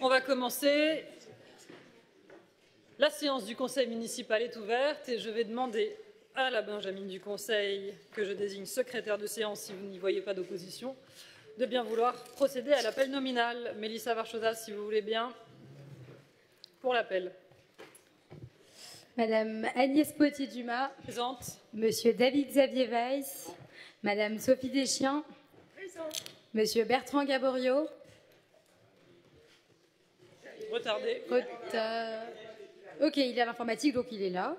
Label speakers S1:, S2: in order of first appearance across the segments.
S1: On va commencer. La séance du conseil municipal est ouverte et je vais demander à la Benjamine du conseil, que je désigne secrétaire de séance si vous n'y voyez pas d'opposition, de bien vouloir procéder à l'appel nominal. Mélissa Varchosas, si vous voulez bien, pour l'appel.
S2: Madame Agnès Potier-Dumas.
S1: Présente.
S2: Monsieur David Xavier Weiss. Madame Sophie Deschiens.
S1: Présente.
S2: Monsieur Bertrand Gaborio.
S1: Retardé.
S2: Ok, il est à l'informatique, donc il est là.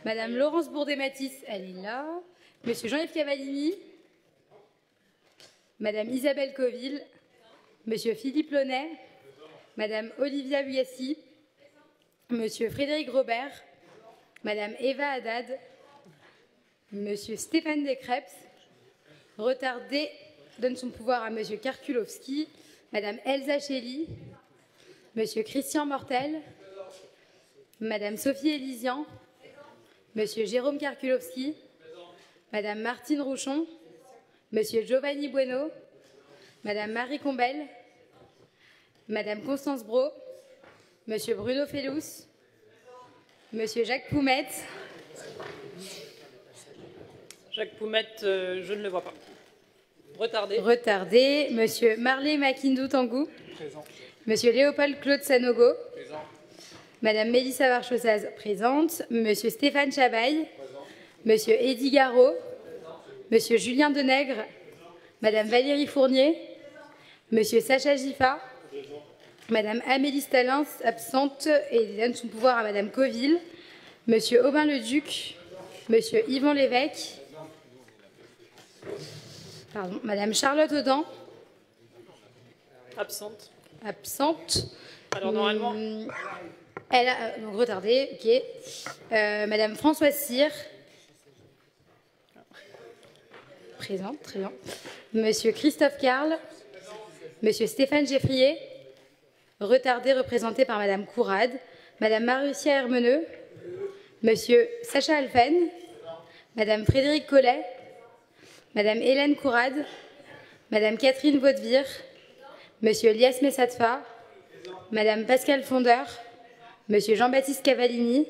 S2: Madame Laurence Bourdet-Mathis, elle est là. Monsieur Jean-Yves Cavallini. Madame Isabelle Coville. Monsieur Philippe Launay. Madame Olivia Huyassy. Monsieur Frédéric Robert. Madame Eva Haddad. Monsieur Stéphane Descreps. Retardé donne son pouvoir à Monsieur Karkulovski. Madame Elsa Chély. Monsieur Christian Mortel. Madame Sophie Élisian. Monsieur Jérôme Karkulovski. Madame Martine Rouchon. Monsieur Giovanni Bueno. Madame Marie Combel. Madame Constance Brault. Monsieur Bruno Fellous. Monsieur Jacques Poumette.
S1: Jacques Poumette, je ne le vois pas. Retardé.
S2: Retardé. Monsieur Marley Makindou Tangou.
S3: Présent.
S2: Monsieur Léopold Claude Sanogo.
S3: Présent.
S2: Madame Mélissa Varchosaz, présente. Monsieur Stéphane Chabaille.
S3: Présent.
S2: Monsieur Eddy Garot. Monsieur Julien Denègre. Madame Valérie Fournier. Monsieur Sacha Giffa. Madame Amélie Stalins, absente, et donne son pouvoir à Madame Coville. Monsieur Aubin Leduc. Monsieur Yvan Lévesque. Pardon. Madame Charlotte Audan.
S1: Absente.
S2: Absente.
S1: Alors normalement,
S2: Elle a donc retardé, ok. Madame Françoise Cyr. Présente, très bien. Monsieur Christophe Carle. Monsieur Stéphane Geffrier. Retardé, représenté par Madame Courade. Madame Marussia Hermeneux. Monsieur Sacha Alphen. Madame Frédéric Collet. Madame Hélène Courade. Madame Catherine Vaudevire. Monsieur Lias Messatfa. Madame Pascale Fondeur. Monsieur Jean-Baptiste Cavallini.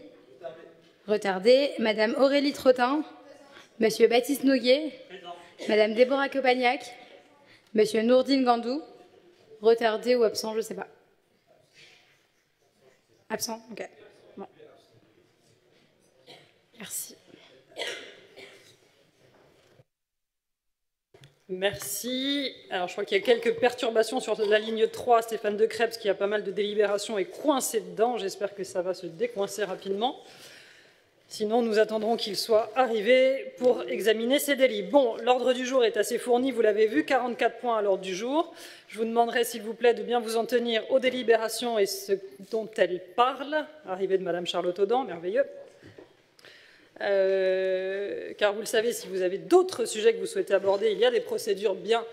S2: Retardé. Madame Aurélie Trottin. Monsieur Baptiste Noguet. Madame Déborah Copagnac. Monsieur Nourdine Gandou. Retardé ou absent, je ne sais pas. Absent, ok. Bon. Merci.
S1: merci. Alors je crois qu'il y a quelques perturbations sur la ligne 3. Stéphane Decreps, qui a pas mal de délibérations, est coincé dedans. J'espère que ça va se décoincer rapidement. Sinon, nous attendrons qu'il soit arrivé pour examiner ces délits. Bon, l'ordre du jour est assez fourni, vous l'avez vu, 44 points à l'ordre du jour. Je vous demanderai, s'il vous plaît, de bien vous en tenir aux délibérations et ce dont elles parlent. Arrivée de Madame Charlotte Audan, merveilleux. Car vous le savez, si vous avez d'autres sujets que vous souhaitez aborder, il y a des procédures bien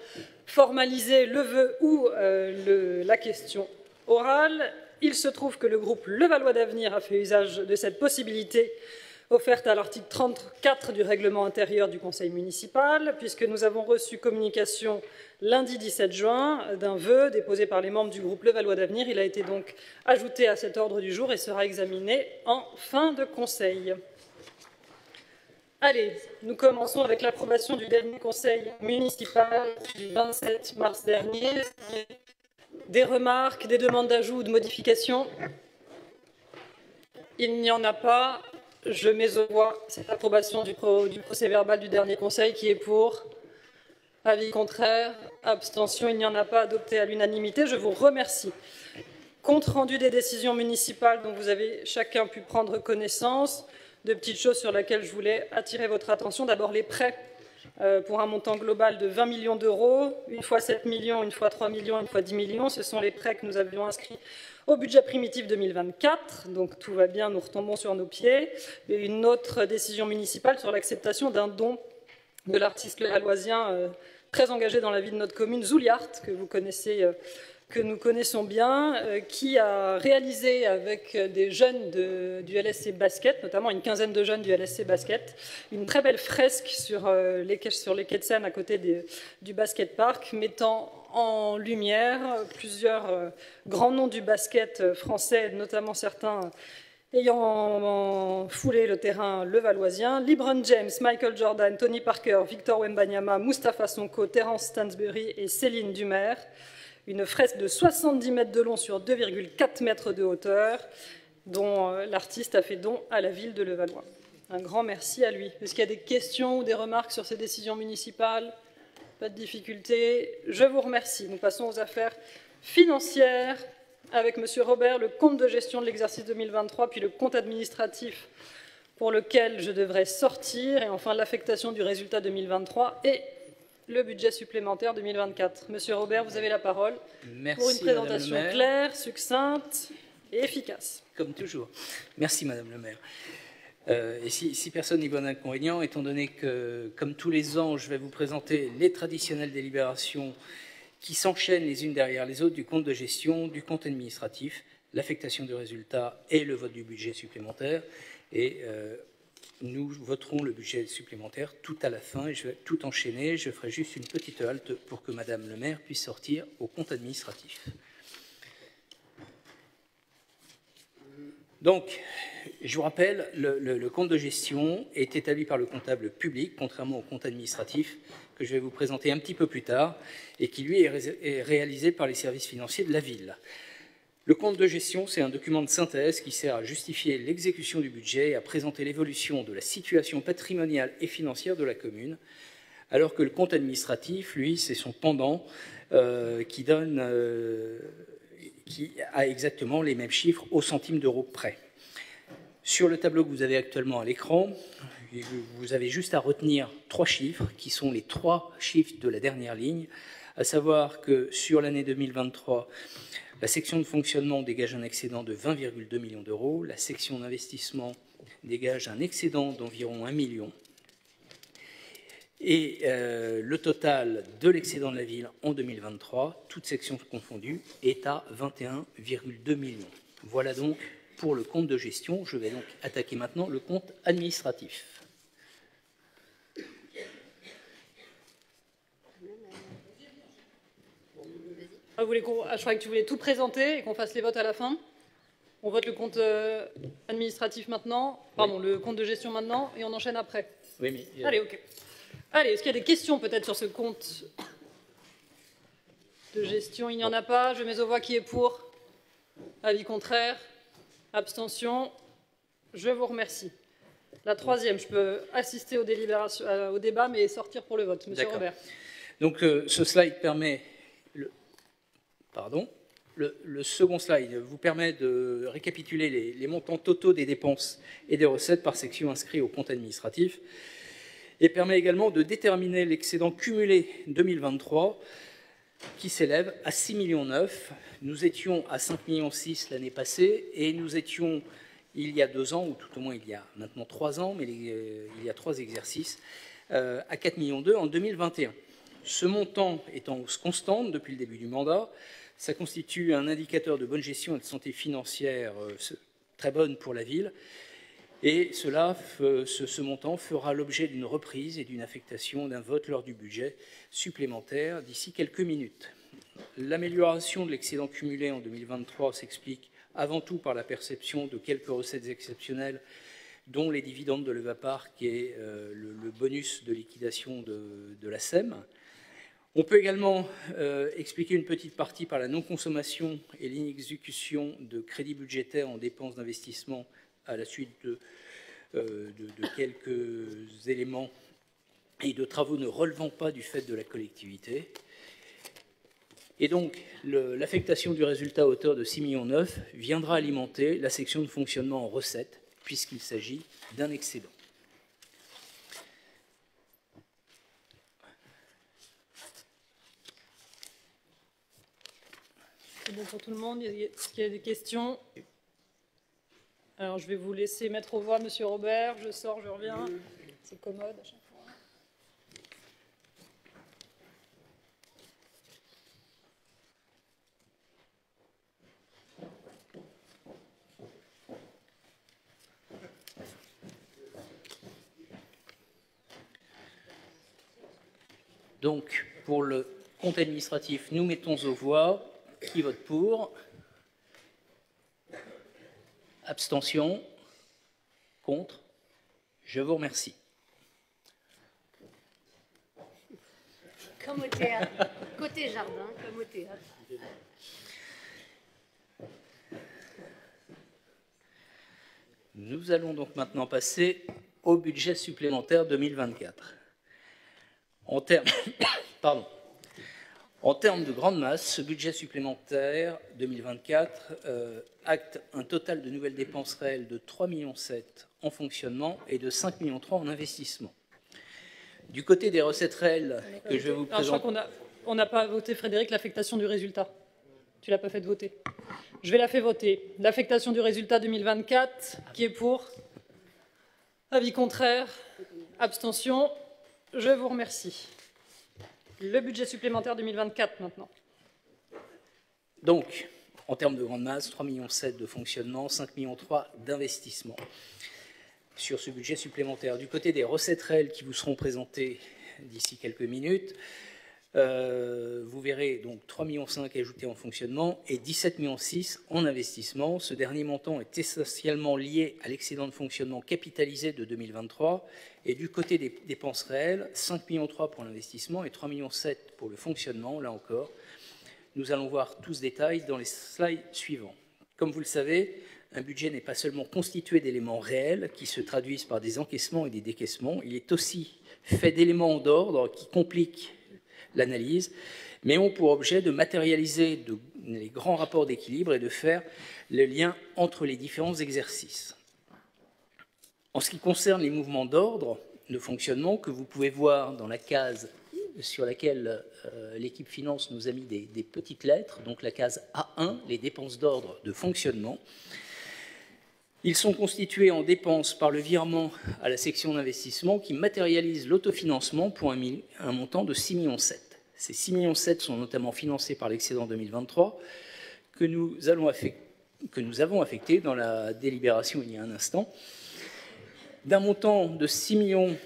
S1: formalisées, le vœu ou la question orale. Il se trouve que le groupe Levallois d'Avenir a fait usage de cette possibilité offerte à l'article 34 du règlement intérieur du conseil municipal, puisque nous avons reçu communication lundi 17 juin d'un vœu déposé par les membres du groupe Levallois d'Avenir. Il a été donc ajouté à cet ordre du jour et sera examiné en fin de conseil. Allez, nous commençons avec l'approbation du dernier conseil municipal du 27 mars dernier. Des remarques, des demandes d'ajout ou de modification? Il n'y en a pas. Je mets aux voix cette approbation du procès-verbal du dernier conseil. Qui est pour? Avis contraire? Abstention? Il n'y en a pas. Adopté à l'unanimité. Je vous remercie. Compte rendu des décisions municipales dont vous avez chacun pu prendre connaissance. Deux petites choses sur lesquelles je voulais attirer votre attention. D'abord, les prêts pour un montant global de 20 millions d'euros, une fois 7 millions, une fois 3 millions, une fois 10 millions. Ce sont les prêts que nous avions inscrits au budget primitif 2024. Donc tout va bien, nous retombons sur nos pieds. Et une autre décision municipale sur l'acceptation d'un don de l'artiste levalloisien très engagé dans la vie de notre commune, Zouliart, que vous connaissez que nous connaissons bien, qui a réalisé avec des jeunes du LSC Basket, notamment une quinzaine de jeunes du LSC Basket, une très belle fresque sur les quais de Seine à côté du basket park, mettant en lumière plusieurs grands noms du basket français, notamment certains ayant foulé le terrain levalloisien: LeBron James, Michael Jordan, Tony Parker, Victor Wembanyama, Mustapha Sonko, Terence Stansbury et Céline Dumer. Une fresque de 70 mètres de long sur 2,4 mètres de hauteur, dont l'artiste a fait don à la ville de Levallois. Un grand merci à lui. Est-ce qu'il y a des questions ou des remarques sur ces décisions municipales? Pas de difficulté. Je vous remercie. Nous passons aux affaires financières avec M. Robert, le compte de gestion de l'exercice 2023, puis le compte administratif pour lequel je devrais sortir, et enfin l'affectation du résultat 2023 et le budget supplémentaire 2024. Monsieur Robert, vous avez la parole.
S3: Merci,
S1: pour une présentation claire, succincte et efficace.
S3: Comme toujours. Merci, Madame le maire. Et si personne n'y voit d'inconvénient, étant donné que, comme tous les ans, je vais vous présenter les traditionnelles délibérations qui s'enchaînent les unes derrière les autres du compte de gestion, du compte administratif, l'affectation du résultat et le vote du budget supplémentaire. Et nous voterons le budget supplémentaire tout à la fin et je vais tout enchaîner. Je ferai juste une petite halte pour que Madame le maire puisse sortir au compte administratif. Donc, je vous rappelle, le compte de gestion est établi par le comptable public, contrairement au compte administratif que je vais vous présenter un petit peu plus tard, et qui, lui, est réalisé par les services financiers de la ville. Le compte de gestion, c'est un document de synthèse qui sert à justifier l'exécution du budget et à présenter l'évolution de la situation patrimoniale et financière de la commune, alors que le compte administratif, lui, c'est son pendant qui a exactement les mêmes chiffres au centime d'euro près. Sur le tableau que vous avez actuellement à l'écran, vous avez juste à retenir 3 chiffres, qui sont les 3 chiffres de la dernière ligne, à savoir que sur l'année 2023, la section de fonctionnement dégage un excédent de 20,2 millions d'euros, la section d'investissement dégage un excédent d'environ 1 million, et le total de l'excédent de la ville en 2023, toutes sections confondues, est à 21,2 millions. Voilà donc pour le compte de gestion. Je vais donc attaquer maintenant le compte administratif.
S1: Je croyais que tu voulais tout présenter et qu'on fasse les votes à la fin. On vote le compte administratif maintenant, pardon, le compte de gestion maintenant, et on enchaîne après.
S3: Oui, mais...
S1: Allez, ok. Allez, est-ce qu'il y a des questions peut-être sur ce compte de gestion? Il n'y en a pas. Je mets aux voix qui est pour. Avis contraire. Abstention. Je vous remercie. La troisième, je peux assister aux délibérations, au débat, mais sortir pour le vote. Monsieur Robert.
S3: Donc ce slide permet... Le second slide vous permet de récapituler les montants totaux des dépenses et des recettes par section inscrits au compte administratif et permet également de déterminer l'excédent cumulé 2023 qui s'élève à 6,9 millions. Nous étions à 5,6 millions l'année passée et nous étions, il y a 2 ans, ou tout au moins il y a maintenant 3 ans, mais il y a 3 exercices, à 4,2 millions en 2021. Ce montant est en hausse constante depuis le début du mandat. Ça constitue un indicateur de bonne gestion et de santé financière très bonne pour la ville. Et ce montant fera l'objet d'une reprise et d'une affectation d'un vote lors du budget supplémentaire d'ici quelques minutes. L'amélioration de l'excédent cumulé en 2023 s'explique avant tout par la perception de quelques recettes exceptionnelles, dont les dividendes de Levapark et le bonus de liquidation de la SEM. On peut également expliquer une petite partie par la non-consommation et l'inexécution de crédits budgétaires en dépenses d'investissement à la suite de quelques éléments et de travaux ne relevant pas du fait de la collectivité. Et donc, l'affectation du résultat à hauteur de 6,9 millions viendra alimenter la section de fonctionnement en recettes, puisqu'il s'agit d'un excédent.
S1: C'est bon pour tout le monde? Est-ce qu'il y a des questions? Alors, je vais vous laisser mettre aux voix, Monsieur Robert. Je sors, je reviens. C'est commode à chaque fois.
S3: Donc, pour le compte administratif, nous mettons aux voix. Qui vote pour? Abstention? Contre? Je vous remercie.
S4: Comme au théâtre, côté jardin, comme au théâtre.
S3: Nous allons donc maintenant passer au budget supplémentaire 2024. En termes, En termes de grande masse, ce budget supplémentaire 2024 acte un total de nouvelles dépenses réelles de 3,7 millions en fonctionnement et de 5,3 millions en investissement. Du côté des recettes réelles que je vais vous présenter...
S1: Je crois qu'on n'a pas voté, Frédéric, l'affectation du résultat. Tu ne l'as pas fait voter. Je vais la faire voter. L'affectation du résultat 2024, qui est pour? Avis contraire? Abstention? Je vous remercie. Le budget supplémentaire 2024 maintenant.
S3: Donc, en termes de grande masse, 3,7 millions de fonctionnement, 5,3 millions d'investissement sur ce budget supplémentaire. Du côté des recettes réelles qui vous seront présentées d'ici quelques minutes, vous verrez donc 3,5 millions ajoutés en fonctionnement et 17,6 millions en investissement. Ce dernier montant est essentiellement lié à l'excédent de fonctionnement capitalisé de 2023. Et du côté des dépenses réelles, 5,3 millions pour l'investissement et 3,7 millions pour le fonctionnement. Là encore, nous allons voir tout ce détail dans les slides suivants. Comme vous le savez, un budget n'est pas seulement constitué d'éléments réels qui se traduisent par des encaissements et des décaissements, il est aussi fait d'éléments d'ordre qui compliquent l'analyse, mais ont pour objet de matérialiser les grands rapports d'équilibre et de faire le lien entre les différents exercices. En ce qui concerne les mouvements d'ordre de fonctionnement que vous pouvez voir dans la case sur laquelle l'équipe finance nous a mis des petites lettres, donc la case A1, les dépenses d'ordre de fonctionnement, ils sont constitués en dépenses par le virement à la section d'investissement qui matérialise l'autofinancement pour un montant de 6,7 millions. Ces 6,7 millions sont notamment financés par l'excédent 2023 que nous avons affecté dans la délibération il y a un instant, d'un montant de 6,9 millions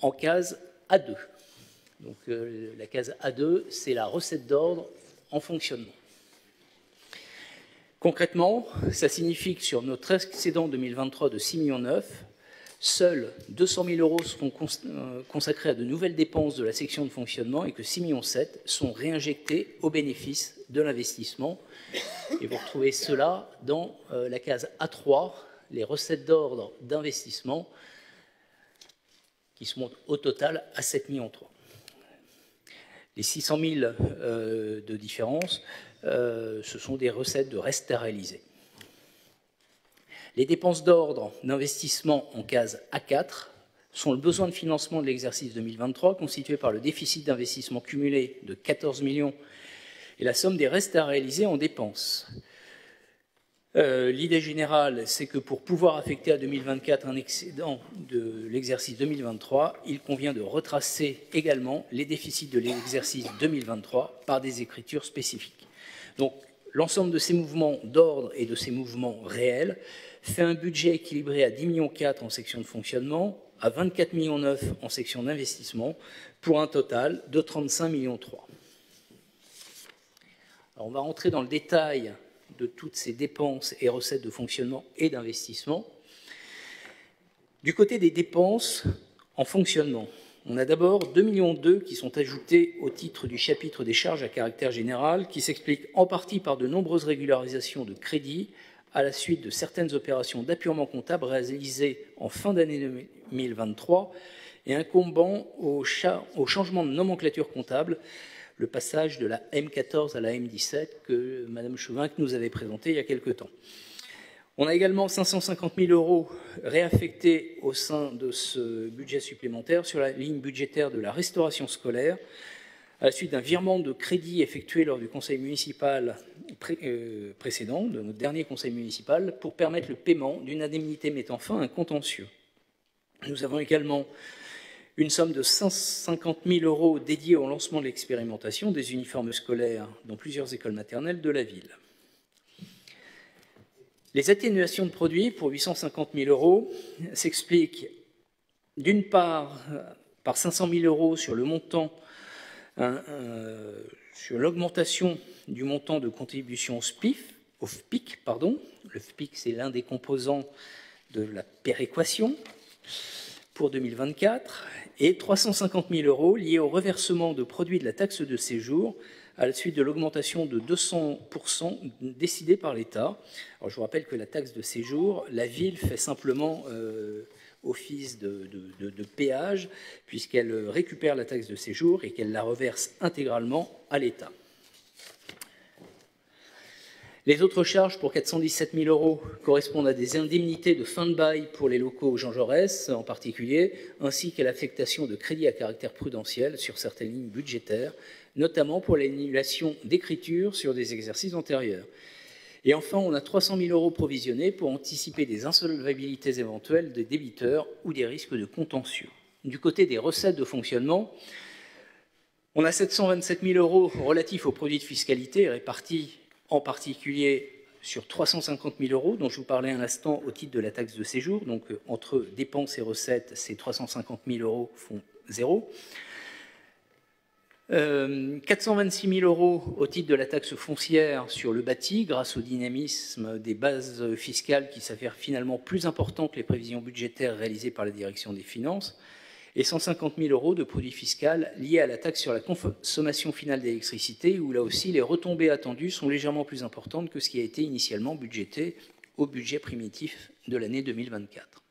S3: en case A2. Donc la case A2, c'est la recette d'ordre en fonctionnement. Concrètement, ça signifie que sur notre excédent 2023 de 6,9 millions, seuls 200 000 euros seront consacrés à de nouvelles dépenses de la section de fonctionnement et que 6,7 millions sont réinjectés au bénéfice de l'investissement. Et vous retrouvez cela dans la case A3, les recettes d'ordre d'investissement, qui se montent au total à 7,3 millions. Les 600 000 de différence, ce sont des recettes de restes à réaliser. Les dépenses d'ordre d'investissement en case A4 sont le besoin de financement de l'exercice 2023, constitué par le déficit d'investissement cumulé de 14 millions et la somme des restes à réaliser en dépenses. L'idée générale, c'est que pour pouvoir affecter à 2024 un excédent de l'exercice 2023, il convient de retracer également les déficits de l'exercice 2023 par des écritures spécifiques. Donc, l'ensemble de ces mouvements d'ordre et de ces mouvements réels fait un budget équilibré à 10,4 millions en section de fonctionnement, à 24,9 millions en section d'investissement, pour un total de 35,3 millions. Alors, on va rentrer dans le détail de toutes ces dépenses et recettes de fonctionnement et d'investissement. Du côté des dépenses en fonctionnement, on a d'abord 2,2 millions qui sont ajoutés au titre du chapitre des charges à caractère général, qui s'explique en partie par de nombreuses régularisations de crédits à la suite de certaines opérations d'appurement comptable réalisées en fin d'année 2023 et incombant au changement de nomenclature comptable, le passage de la M14 à la M17 que Mme Chauvin nous avait présenté il y a quelque temps. On a également 550 000 euros réaffectés au sein de ce budget supplémentaire sur la ligne budgétaire de la restauration scolaire, à la suite d'un virement de crédit effectué lors du conseil municipal précédent, de notre dernier conseil municipal, pour permettre le paiement d'une indemnité mettant fin à un contentieux. Nous avons également une somme de 150 000 euros dédiée au lancement de l'expérimentation des uniformes scolaires dans plusieurs écoles maternelles de la ville. Les atténuations de produits pour 850 000 euros s'expliquent d'une part par 500 000 euros sur le montant, sur l'augmentation du montant de contribution au FPIC. Le FPIC, c'est l'un des composants de la péréquation pour 2024, et 350 000 euros liés au reversement de produits de la taxe de séjour à la suite de l'augmentation de 200% décidée par l'État. Alors, je vous rappelle que la taxe de séjour, la ville fait simplement office de péage, puisqu'elle récupère la taxe de séjour et qu'elle la reverse intégralement à l'État. Les autres charges pour 417 000 euros correspondent à des indemnités de fin de bail pour les locaux Jean Jaurès en particulier, ainsi qu'à l'affectation de crédits à caractère prudentiel sur certaines lignes budgétaires, notamment pour l'annulation d'écriture sur des exercices antérieurs. Et enfin, on a 300 000 euros provisionnés pour anticiper des insolvabilités éventuelles des débiteurs ou des risques de contentieux. Du côté des recettes de fonctionnement, on a 727 000 euros relatifs aux produits de fiscalité répartis en particulier sur 350 000 euros, dont je vous parlais un instant au titre de la taxe de séjour. Donc, entre dépenses et recettes, ces 350 000 euros font zéro. 426 000 euros au titre de la taxe foncière sur le bâti, grâce au dynamisme des bases fiscales qui s'avèrent finalement plus importants que les prévisions budgétaires réalisées par la direction des finances, et 150 000 euros de produits fiscaux liés à la taxe sur la consommation finale d'électricité, où là aussi les retombées attendues sont légèrement plus importantes que ce qui a été initialement budgété au budget primitif de l'année 2024.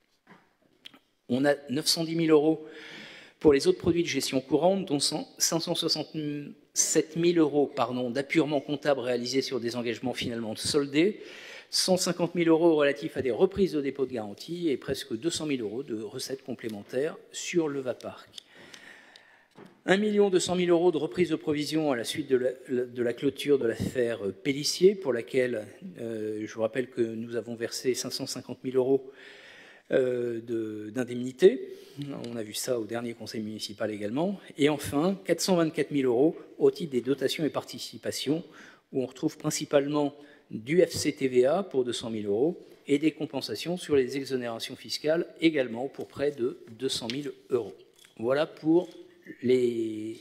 S3: On a 910 000 euros pour les autres produits de gestion courante, dont 567 000 euros d'appurement comptable réalisés sur des engagements finalement soldés, 150 000 euros relatifs à des reprises de dépôt de garantie et presque 200 000 euros de recettes complémentaires sur le VAPARC. 1 200 000 euros de reprise de provision à la suite de la clôture de l'affaire Pélissier, pour laquelle je vous rappelle que nous avons versé 550 000 euros d'indemnité. On a vu ça au dernier conseil municipal également. Et enfin, 424 000 euros au titre des dotations et participations, où on retrouve principalement du FCTVA pour 200 000 euros et des compensations sur les exonérations fiscales également pour près de 200 000 euros. Voilà pour les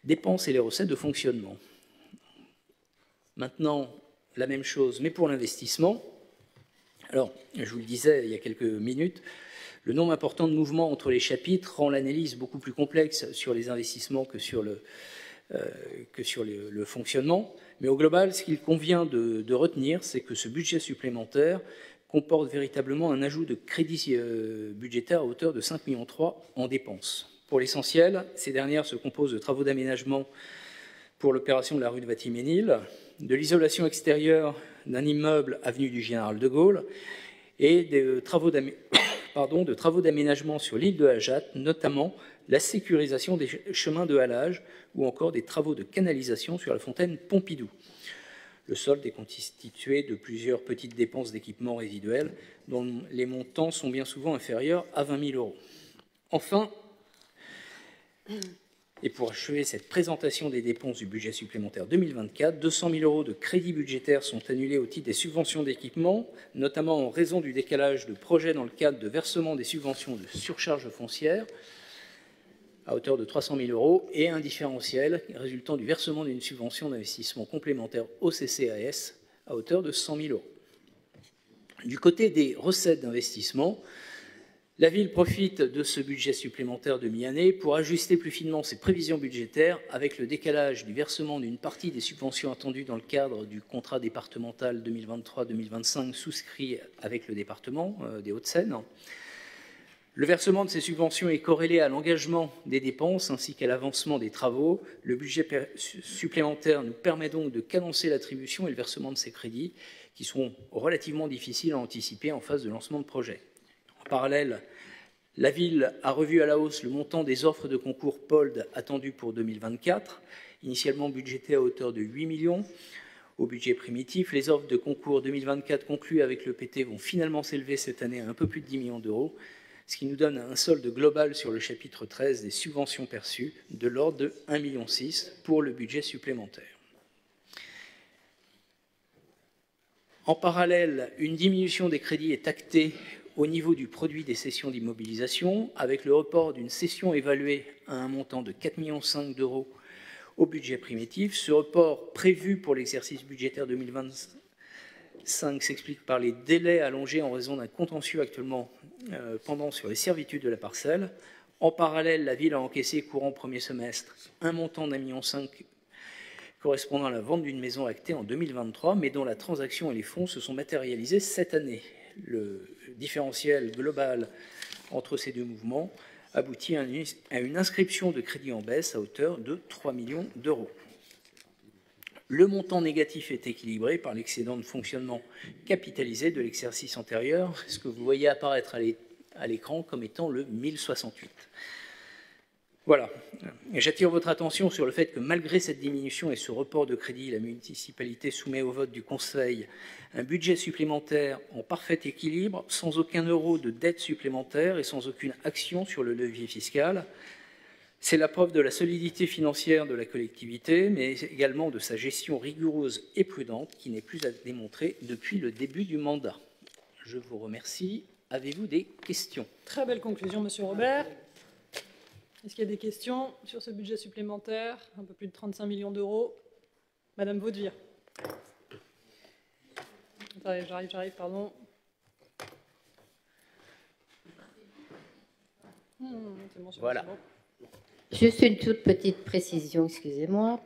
S3: dépenses et les recettes de fonctionnement. Maintenant, la même chose, mais pour l'investissement. Alors, je vous le disais il y a quelques minutes, le nombre important de mouvements entre les chapitres rend l'analyse beaucoup plus complexe sur les investissements que sur le fonctionnement. Mais au global, ce qu'il convient de retenir, c'est que ce budget supplémentaire comporte véritablement un ajout de crédits budgétaires à hauteur de 5,3 millions en dépenses. Pour l'essentiel, ces dernières se composent de travaux d'aménagement pour l'opération de la rue de Vatimesnil, de l'isolation extérieure d'un immeuble avenue du Général de Gaulle et de travaux d'aménagement sur l'île de Hajat, notamment la sécurisation des chemins de halage ou encore des travaux de canalisation sur la fontaine Pompidou. Le solde est constitué de plusieurs petites dépenses d'équipement résiduels dont les montants sont bien souvent inférieurs à 20 000 euros. Enfin, et pour achever cette présentation des dépenses du budget supplémentaire 2024, 200 000 euros de crédits budgétaires sont annulés au titre des subventions d'équipement, notamment en raison du décalage de projets dans le cadre de versement des subventions de surcharge foncière, à hauteur de 300 000 euros, et un différentiel résultant du versement d'une subvention d'investissement complémentaire au CCAS à hauteur de 100 000 euros. Du côté des recettes d'investissement, la ville profite de ce budget supplémentaire de mi-année pour ajuster plus finement ses prévisions budgétaires avec le décalage du versement d'une partie des subventions attendues dans le cadre du contrat départemental 2023-2025 souscrit avec le département des Hauts-de-Seine. Le versement de ces subventions est corrélé à l'engagement des dépenses ainsi qu'à l'avancement des travaux. Le budget supplémentaire nous permet donc de cadencer l'attribution et le versement de ces crédits qui sont relativement difficiles à anticiper en phase de lancement de projet. En parallèle, la ville a revu à la hausse le montant des offres de concours POLD attendues pour 2024, initialement budgétées à hauteur de 8 millions au budget primitif. Les offres de concours 2024 conclues avec l'EPT vont finalement s'élever cette année à un peu plus de 10 millions d'euros, ce qui nous donne un solde global sur le chapitre 13 des subventions perçues de l'ordre de 1,6 million pour le budget supplémentaire. En parallèle, une diminution des crédits est actée au niveau du produit des cessions d'immobilisation, avec le report d'une cession évaluée à un montant de 4,5 millions d'euros au budget primitif. Ce report prévu pour l'exercice budgétaire 2025 s'explique par les délais allongés en raison d'un contentieux actuellement pendant sur les servitudes de la parcelle. En parallèle, la ville a encaissé courant premier semestre un montant d'1,5 million correspondant à la vente d'une maison actée en 2023, mais dont la transaction et les fonds se sont matérialisés cette année. Le différentiel global entre ces deux mouvements aboutit à une inscription de crédit en baisse à hauteur de 3 millions d'euros. Le montant négatif est équilibré par l'excédent de fonctionnement capitalisé de l'exercice antérieur, ce que vous voyez apparaître à l'écran comme étant le 1068. Voilà. J'attire votre attention sur le fait que malgré cette diminution et ce report de crédit, la municipalité soumet au vote du Conseil un budget supplémentaire en parfait équilibre, sans aucun euro de dette supplémentaire et sans aucune action sur le levier fiscal. C'est la preuve de la solidité financière de la collectivité, mais également de sa gestion rigoureuse et prudente qui n'est plus à démontrer depuis le début du mandat. Je vous remercie. Avez-vous des questions?
S1: Très belle conclusion, Monsieur Robert. Est-ce qu'il y a des questions sur ce budget supplémentaire? Un peu plus de 35 millions d'euros. Madame Vaudevire. Attendez, j'arrive, pardon. C'est bon,
S3: voilà.
S1: C'est bon.
S4: Juste une toute petite précision, excusez-moi.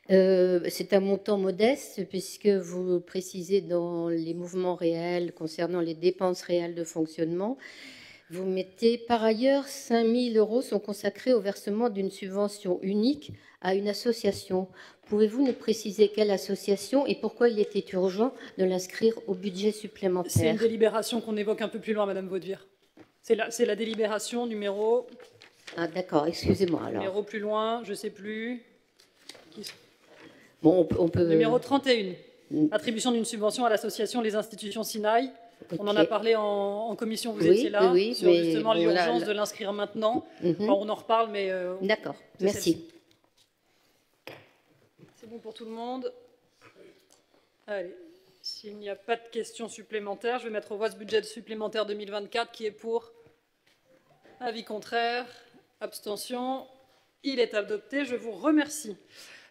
S4: C'est un montant modeste puisque vous précisez dans les mouvements réels concernant les dépenses réelles de fonctionnement, vous mettez par ailleurs 5 000 euros sont consacrés au versement d'une subvention unique à une association. Pouvez-vous nous préciser quelle association et pourquoi il était urgent de l'inscrire au budget supplémentaire?
S1: C'est une délibération qu'on évoque un peu plus loin, Madame Vaudevire. C'est la délibération numéro...
S4: Ah d'accord, excusez-moi alors.
S1: Numéro plus loin, je ne sais plus.
S4: Bon, on peut...
S1: Numéro 31. Attribution d'une subvention à l'association Les Institutions Sinaï. On en a parlé en commission, vous étiez là,
S4: oui,
S1: sur justement l'urgence de l'inscrire maintenant.
S4: Enfin,
S1: on en reparle, mais...
S4: D'accord, merci.
S1: C'est bon pour tout le monde? Allez, s'il n'y a pas de questions supplémentaires, je vais mettre au vote ce budget supplémentaire 2024 qui est pour. Avis contraire, abstention. Il est adopté, je vous remercie.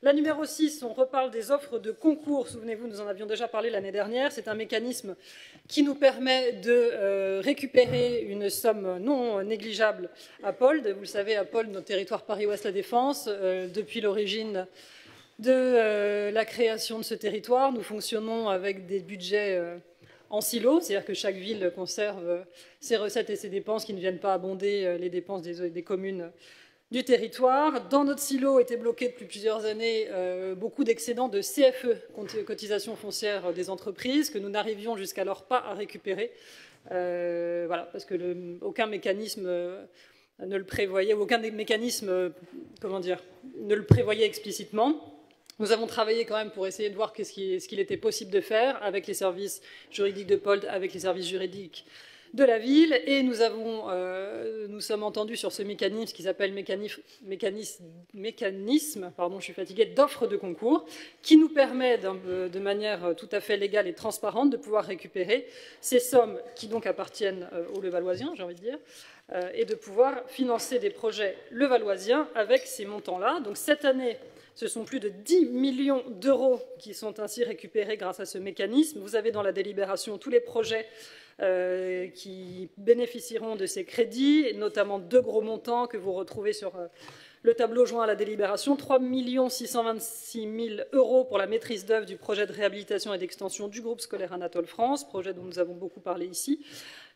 S1: La numéro 6, on reparle des offres de concours. Souvenez-vous, nous en avions déjà parlé l'année dernière. C'est un mécanisme qui nous permet de récupérer une somme non négligeable à Pold. Vous le savez, à Pold, notre territoire Paris-Ouest La Défense, depuis l'origine de la création de ce territoire, nous fonctionnons avec des budgets en silo, c'est-à-dire que chaque ville conserve ses recettes et ses dépenses qui ne viennent pas abonder les dépenses des communes du territoire. Dans notre silo étaient bloqués depuis plusieurs années beaucoup d'excédents de CFE, cotisation foncière des entreprises, que nous n'arrivions jusqu'alors pas à récupérer. Voilà, parce que aucun mécanisme ne le prévoyait, ou aucun des mécanismes, ne le prévoyait explicitement. Nous avons travaillé quand même pour essayer de voir ce qu'il était possible de faire avec les services juridiques de Pold, avec les services juridiques de la ville, et nous sommes entendus sur ce mécanisme qui s'appelle mécanisme, je suis fatiguée, d'offre de concours, qui nous permet de manière tout à fait légale et transparente de pouvoir récupérer ces sommes qui donc appartiennent aux Levalloisiens, j'ai envie de dire, et de pouvoir financer des projets levalloisiens avec ces montants-là. Donc cette année, ce sont plus de 10 millions d'euros qui sont ainsi récupérés grâce à ce mécanisme. Vous avez dans la délibération tous les projets qui bénéficieront de ces crédits, et notamment deux gros montants que vous retrouvez sur le tableau joint à la délibération. 3 626 000 euros pour la maîtrise d'œuvre du projet de réhabilitation et d'extension du groupe scolaire Anatole France, projet dont nous avons beaucoup parlé ici,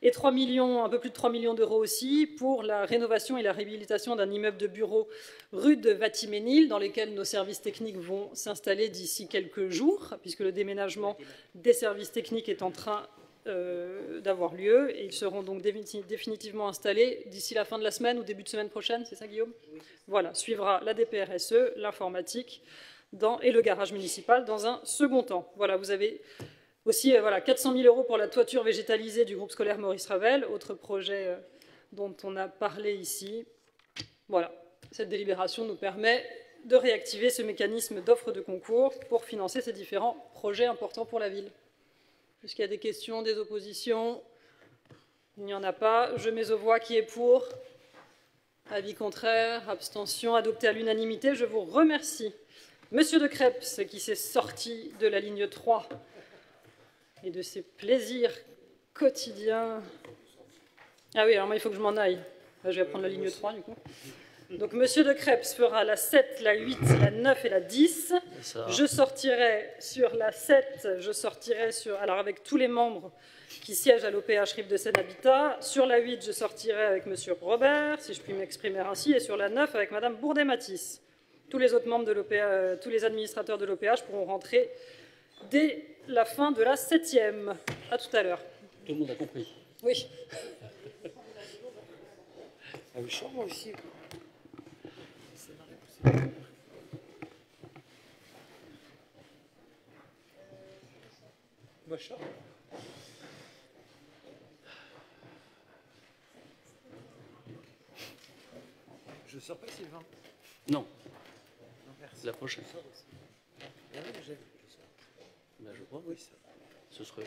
S1: et un peu plus de 3 millions d'euros aussi pour la rénovation et la réhabilitation d'un immeuble de bureaux rue de Vatiménil, dans lequel nos services techniques vont s'installer d'ici quelques jours, puisque le déménagement des services techniques est en train d'avoir lieu, et ils seront donc définitivement installés d'ici la fin de la semaine ou début de semaine prochaine, c'est ça Guillaume? Oui. Voilà, suivra la DPRSE, l'informatique et le garage municipal dans un second temps. Voilà, vous avez aussi 400 000 euros pour la toiture végétalisée du groupe scolaire Maurice Ravel, autre projet dont on a parlé ici. Voilà, cette délibération nous permet de réactiver ce mécanisme d'offre de concours pour financer ces différents projets importants pour la ville. Est-ce qu'il y a des questions, des oppositions? Il n'y en a pas. Je mets aux voix qui est pour. Avis contraire, abstention, adopté à l'unanimité. Je vous remercie. Monsieur de Crepes, qui s'est sorti de la ligne 3 et de ses plaisirs quotidiens. Ah oui, alors moi, il faut que je m'en aille. Je vais prendre la ligne 3, du coup. Donc, Monsieur de Crepes fera la 7, la 8, la 9 et la 10. Je sortirai sur la 7, je sortirai sur... Alors, avec tous les membres qui siègent à l'OPH Rive de Seine Habitat. Sur la 8, je sortirai avec Monsieur Robert, si je puis m'exprimer ainsi. Et sur la 9, avec Madame Bourdet-Matisse. Tous les autres membres de l'OPH, tous les administrateurs de l'OPH pourront rentrer dès la fin de la 7e. À tout à l'heure.
S3: Tout le monde a compris.
S1: Oui.
S5: Ah oui, moi aussi. Machin. Je sors pas, Sylvain.
S3: Non. La prochaine.
S5: Ah oui, je sors.
S3: Ben, je crois.
S5: Oui, ça.
S3: Ce serait...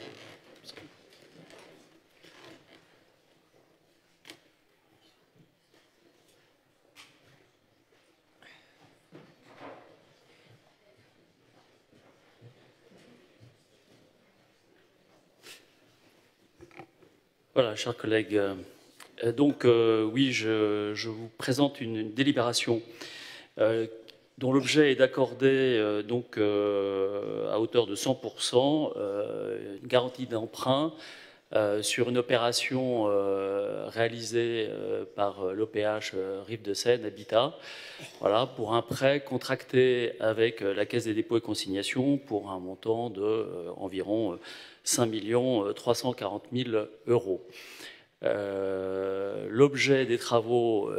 S3: Voilà, chers collègues. Oui, je vous présente une délibération dont l'objet est d'accorder à hauteur de 100% une garantie d'emprunt sur une opération réalisée par l'OPH Rive de Seine Habitat, voilà, pour un prêt contracté avec la Caisse des dépôts et consignations pour un montant de environ 5 340 000 €. L'objet des travaux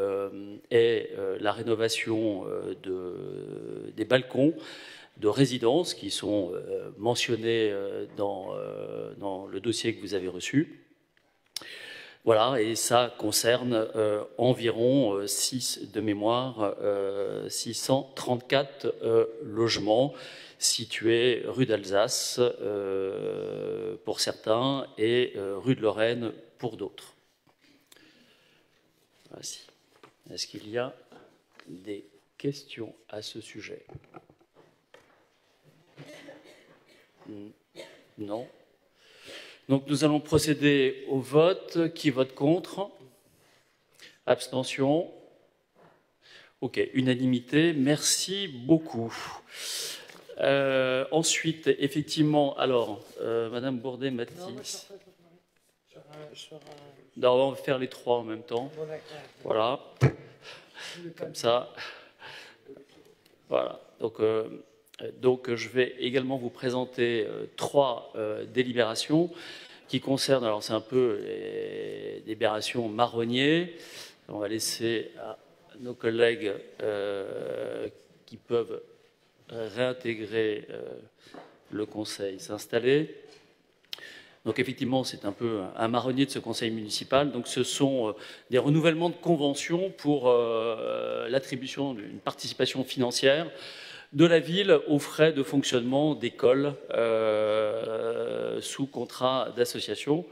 S3: est la rénovation des balcons de résidence qui sont mentionnés dans le dossier que vous avez reçu. Voilà, et ça concerne environ 634 logements situés rue d'Alsace pour certains et rue de Lorraine pour d'autres. Voici. Est-ce qu'il y a des questions à ce sujet? Non. Donc nous allons procéder au vote. Qui vote contre? Abstention? Ok, unanimité. Merci beaucoup. Ensuite, effectivement, alors, Madame Bourdet-Matisse. Non, on va faire les trois en même temps. Voilà. Comme ça. Voilà. Donc, je vais également vous présenter trois délibérations qui concernent, alors c'est un peu les délibérations marronniers. On va laisser à nos collègues qui peuvent réintégrer le conseil s'installer. Donc effectivement, c'est un peu un marronnier de ce conseil municipal. Donc ce sont des renouvellements de conventions pour l'attribution d'une participation financière de la ville aux frais de fonctionnement d'écoles sous contrat d'association.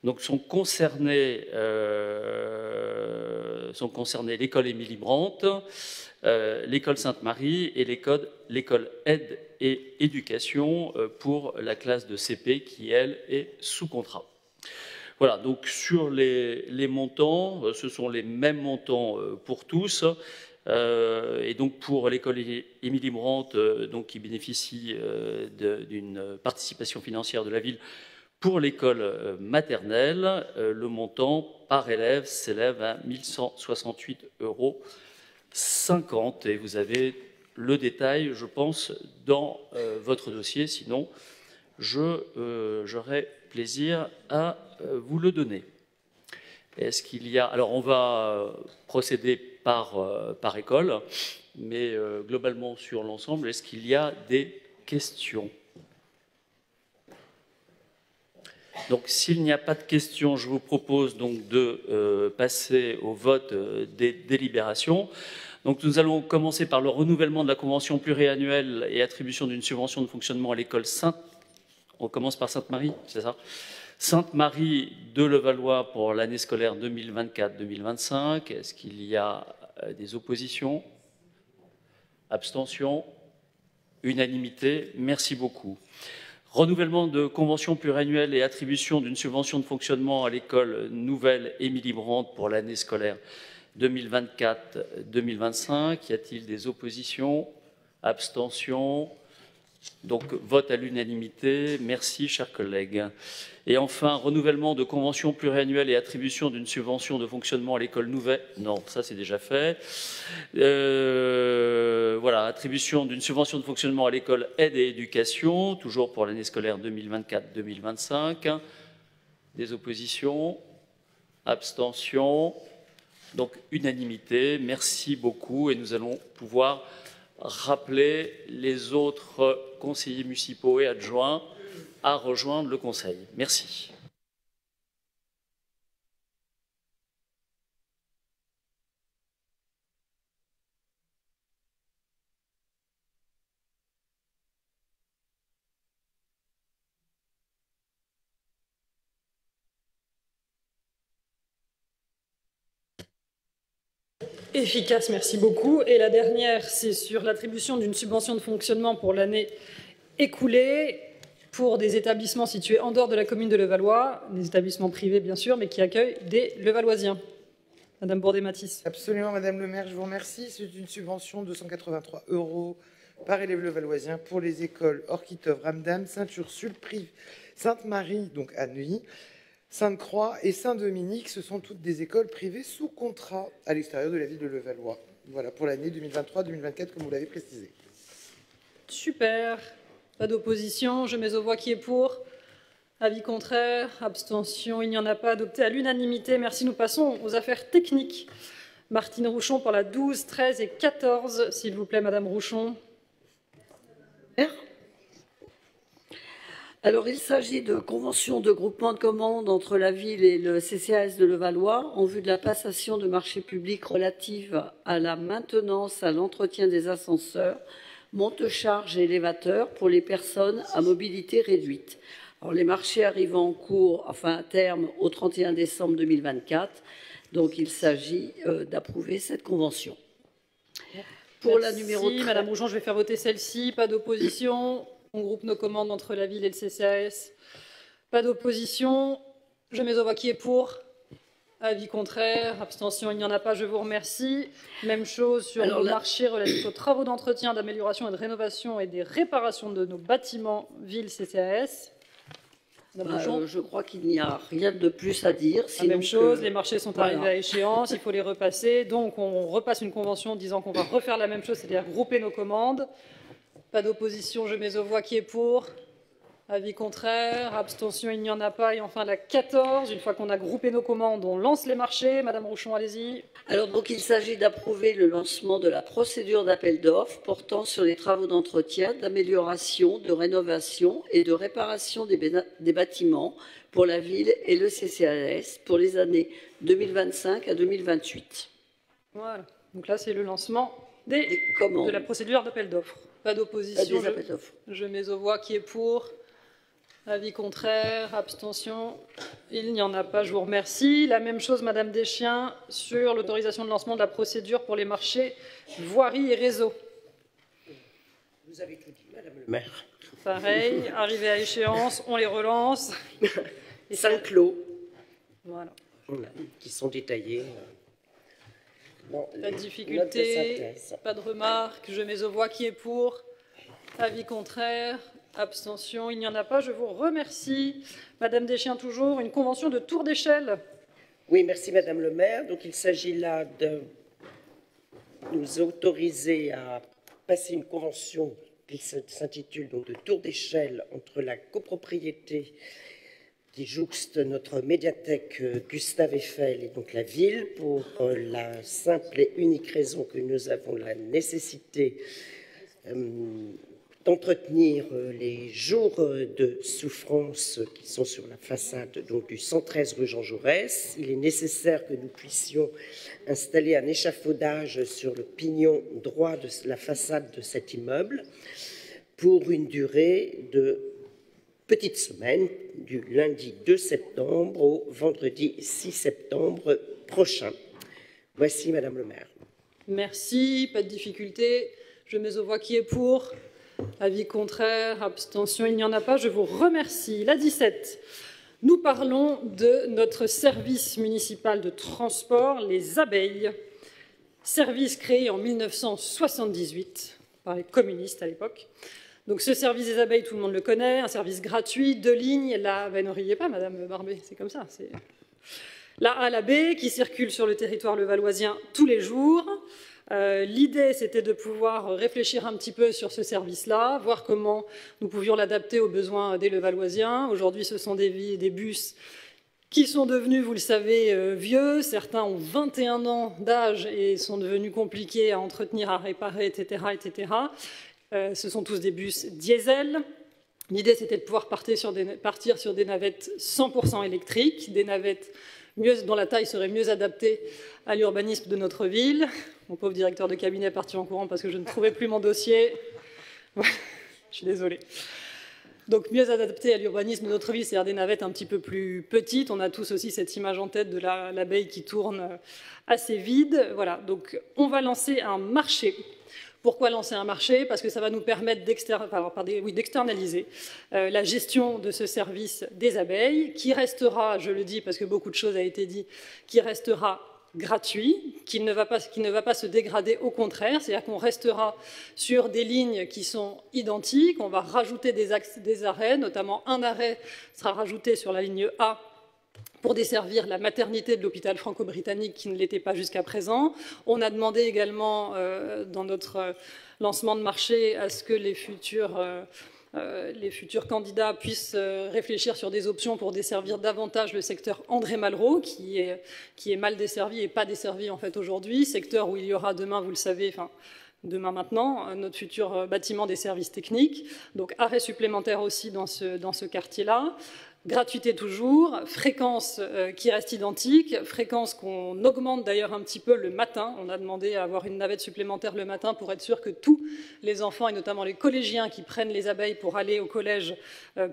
S3: Donc sont concernés l'école Émilie Brandt, l'école Sainte-Marie et l'école Aide et Éducation pour la classe de CP qui, elle, est sous contrat. Voilà, donc sur les montants, ce sont les mêmes montants pour tous. Et donc pour l'école Émilie Brandt, qui bénéficie d'une participation financière de la ville pour l'école maternelle, le montant par élève s'élève à 1 168,50 €. Et vous avez le détail, je pense, dans votre dossier. Sinon, j'aurai plaisir à vous le donner. Est-ce qu'il y a... Alors, on va procéder par école, mais globalement sur l'ensemble, est-ce qu'il y a des questions? Donc, s'il n'y a pas de questions, je vous propose donc de passer au vote des délibérations. Donc, nous allons commencer par le renouvellement de la convention pluriannuelle et attribution d'une subvention de fonctionnement à l'école Sainte. On commence par Sainte-Marie, c'est ça?
S6: Sainte-Marie de Levallois pour l'année scolaire 2024-2025. Est-ce qu'il y a des oppositions? Abstention? Unanimité? Merci beaucoup. Renouvellement de convention pluriannuelle et attribution d'une subvention de fonctionnement à l'école nouvelle Émilie Brandt pour l'année scolaire 2024-2025. Y a-t-il des oppositions? Abstentions? Donc, vote à l'unanimité. Merci, chers collègues. Et enfin, renouvellement de convention pluriannuelle et attribution d'une subvention de fonctionnement à l'école nouvelle. Non, ça c'est déjà fait. Voilà, attribution d'une subvention de fonctionnement à l'école aide et éducation, toujours pour l'année scolaire 2024-2025. Des oppositions? Abstentions? Donc, unanimité. Merci beaucoup. Et nous allons pouvoir rappeler les autres conseillers municipaux et adjoints à rejoindre le Conseil. Merci.
S1: Efficace, merci beaucoup. Et la dernière, c'est sur l'attribution d'une subvention de fonctionnement pour l'année écoulée pour des établissements situés en dehors de la commune de Levallois, des établissements privés bien sûr, mais qui accueillent des Levalloisiens. Madame Bourdet-Matisse.
S5: Absolument, Madame le maire, je vous remercie. C'est une subvention de 283 € par élève levalloisien pour les écoles Orchitov, Ramdam, Sainte-Ursule, Sainte-Marie, donc à Neuilly, Sainte-Croix et Saint-Dominique. Ce sont toutes des écoles privées sous contrat à l'extérieur de la ville de Levallois. Voilà, pour l'année 2023-2024, comme vous l'avez précisé.
S1: Super. Pas d'opposition. Je mets aux voix qui est pour. Avis contraire. Abstention. Il n'y en a pas. Adopté à l'unanimité. Merci. Nous passons aux affaires techniques. Martine Rouchon pour la 12, 13 et 14. S'il vous plaît, Madame Rouchon.
S7: Alors, il s'agit de convention de groupement de commandes entre la ville et le CCAS de Levallois en vue de la passation de marchés publics relative à la maintenance, à l'entretien des ascenseurs, monte-charges et élévateurs pour les personnes à mobilité réduite. Alors, les marchés arrivent en cours, enfin à terme, au 31 décembre 2024. Donc, il s'agit d'approuver cette convention. Pour la numéro 13,
S1: Madame Rouchon, je vais faire voter celle-ci. Pas d'opposition. On groupe nos commandes entre la ville et le CCAS. Pas d'opposition. Je mets aux voix qui est pour. Avis contraire. Abstention, il n'y en a pas. Je vous remercie. Même chose sur le marché relatif aux travaux d'entretien, d'amélioration et de rénovation et des réparations de nos bâtiments ville CCAS.
S7: Je crois qu'il n'y a rien de plus à dire.
S1: La même chose, les marchés sont arrivés à échéance, il faut les repasser. Donc on repasse une convention disant qu'on va refaire la même chose, c'est-à-dire grouper nos commandes. Pas d'opposition, je mets aux voix qui est pour. Avis contraire, abstention, il n'y en a pas. Et enfin la 14, une fois qu'on a groupé nos commandes, on lance les marchés. Madame Rouchon, allez-y.
S7: Alors donc il s'agit d'approuver le lancement de la procédure d'appel d'offres portant sur les travaux d'entretien, d'amélioration, de rénovation et de réparation des bâtiments pour la ville et le CCAS pour les années 2025 à 2028.
S1: Voilà, donc là c'est le lancement de la procédure d'appel d'offres. Pas d'opposition, je mets aux voix qui est pour. Avis contraire, abstention, il n'y en a pas, je vous remercie. La même chose, Madame Deschiens, sur l'autorisation de lancement de la procédure pour les marchés voirie et réseau.
S8: Vous avez tout dit, Madame le maire.
S1: Pareil, arrivé à échéance, on les relance.
S8: Et 5 lots.
S1: Voilà.
S8: Qui sont détaillés.
S1: Bon, pas de difficulté, pas de remarques, je mets aux voix qui est pour. Avis contraire, abstention, il n'y en a pas, je vous remercie. Madame Deschiens, toujours, une convention de tour d'échelle.
S8: Oui, merci Madame le maire. Donc il s'agit là de nous autoriser à passer une convention qui s'intitule donc de tour d'échelle entre la copropriété qui jouxte notre médiathèque Gustave Eiffel et donc la ville pour la simple et unique raison que nous avons la nécessité d'entretenir les jours de souffrance qui sont sur la façade donc du 113 rue Jean Jaurès. Il est nécessaire que nous puissions installer un échafaudage sur le pignon droit de la façade de cet immeuble pour une durée de petite semaine du lundi 2 septembre au vendredi 6 septembre prochain. Voici, Madame le maire.
S1: Merci, pas de difficulté. Je mets aux voix qui est pour. Avis contraire, abstention, il n'y en a pas. Je vous remercie. La 17. Nous parlons de notre service municipal de transport, les abeilles. Service créé en 1978 par les communistes à l'époque. Donc ce service des abeilles, tout le monde le connaît, un service gratuit, 2 lignes. Ne riez pas, Madame Barbet, c'est comme ça. C'est la A, la B, qui circulent sur le territoire levalloisien tous les jours. L'idée, c'était de pouvoir réfléchir un petit peu sur ce service-là, voir comment nous pouvions l'adapter aux besoins des Levalloisiens. Aujourd'hui, ce sont des bus qui sont devenus, vous le savez, vieux. Certains ont 21 ans d'âge et sont devenus compliqués à entretenir, à réparer, etc. etc. Ce sont tous des bus diesel. L'idée, c'était de pouvoir partir sur des navettes 100% électriques, des navettes dont la taille serait mieux adaptée à l'urbanisme de notre ville. Mon pauvre directeur de cabinet est parti en courant parce que je ne trouvais plus mon dossier. Je suis désolée. Donc mieux adapté à l'urbanisme de notre ville, c'est-à-dire des navettes un petit peu plus petites. On a tous aussi cette image en tête de l'abeille qui tourne assez vide. Voilà, donc on va lancer un marché. Pourquoi lancer un marché? Parce que ça va nous permettre d'externaliser la gestion de ce service des abeilles, qui restera, je le dis parce que beaucoup de choses ont été dites, qui restera gratuit, qui ne va pas se dégrader, au contraire, c'est-à-dire qu'on restera sur des lignes qui sont identiques, on va rajouter des arrêts, notamment un arrêt sera rajouté sur la ligne A pour desservir la maternité de l'hôpital franco-britannique qui ne l'était pas jusqu'à présent. On a demandé également, dans notre lancement de marché, à ce que les futurs candidats puissent réfléchir sur des options pour desservir davantage le secteur André Malraux, qui est mal desservi et pas desservi en fait aujourd'hui, secteur où il y aura demain, vous le savez, demain maintenant, notre futur bâtiment des services techniques. Donc arrêt supplémentaire aussi dans ce quartier-là. Gratuité toujours, fréquence qui reste identique, fréquence qu'on augmente d'ailleurs un petit peu le matin. On a demandé à avoir une navette supplémentaire le matin pour être sûr que tous les enfants, et notamment les collégiens qui prennent les abeilles pour aller au collège,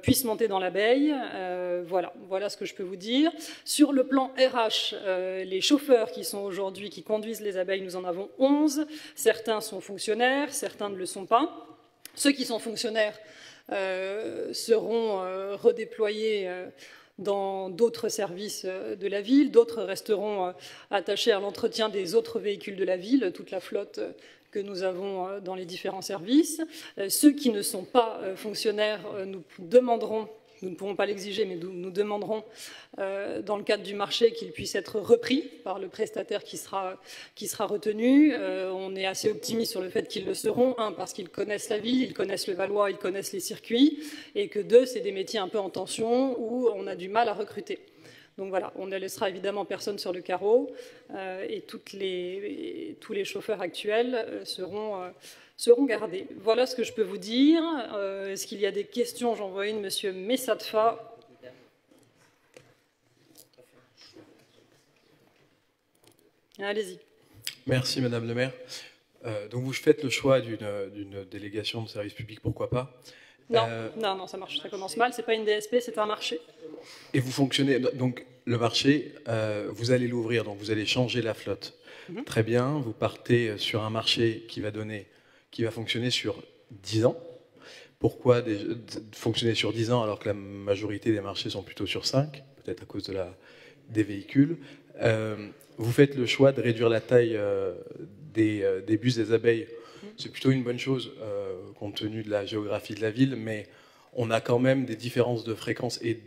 S1: puissent monter dans l'abeille. Voilà ce que je peux vous dire. Sur le plan RH, les chauffeurs qui conduisent les abeilles, nous en avons 11. Certains sont fonctionnaires, certains ne le sont pas. Ceux qui sont fonctionnaires seront redéployés dans d'autres services de la ville, d'autres resteront attachés à l'entretien des autres véhicules de la ville, toute la flotte que nous avons dans les différents services. Ceux qui ne sont pas fonctionnaires, nous demanderons, nous ne pourrons pas l'exiger, mais nous demanderons dans le cadre du marché qu'ils puissent être repris par le prestataire qui sera retenu. On est assez optimiste sur le fait qu'ils le seront. Un, parce qu'ils connaissent la ville, ils connaissent le Valois, ils connaissent les circuits, et que deux, c'est des métiers un peu en tension où on a du mal à recruter. Donc voilà, on ne laissera évidemment personne sur le carreau et tous les chauffeurs actuels seront gardés. Voilà ce que je peux vous dire. Est-ce qu'il y a des questions? J'en vois une, monsieur Messatfa. Allez-y.
S9: Merci, Madame le maire. Donc vous faites le choix d'une délégation de service public, pourquoi pas?
S1: Non, ça marche, ça commence mal. C'est pas une DSP, c'est un marché.
S9: Et vous fonctionnez, donc le marché, vous allez l'ouvrir, donc vous allez changer la flotte. Très bien, vous partez sur un marché qui va fonctionner sur 10 ans. Pourquoi fonctionner sur 10 ans alors que la majorité des marchés sont plutôt sur 5, peut-être à cause des véhicules? Vous faites le choix de réduire la taille des bus des abeilles. C'est plutôt une bonne chose compte tenu de la géographie de la ville, mais on a quand même des différences de fréquence et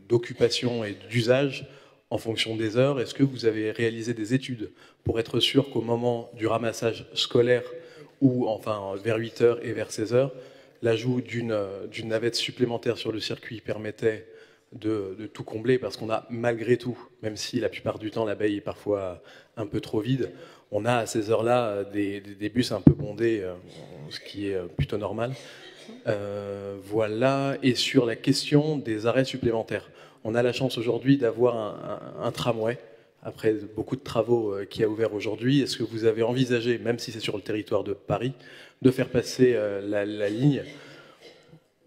S9: d'occupation et d'usage en fonction des heures. Est-ce que vous avez réalisé des études pour être sûr qu'au moment du ramassage scolaire, ou enfin vers 8 heures et vers 16 heures, l'ajout d'une navette supplémentaire sur le circuit permettait de tout combler? Parce qu'on a malgré tout, même si la plupart du temps l'abeille est parfois un peu trop vide, on a à ces heures-là des bus un peu bondés, ce qui est plutôt normal. Voilà. Et sur la question des arrêts supplémentaires, on a la chance aujourd'hui d'avoir un tramway, après beaucoup de travaux qui a ouvert aujourd'hui. Est-ce que vous avez envisagé, même si c'est sur le territoire de Paris, de faire passer la ligne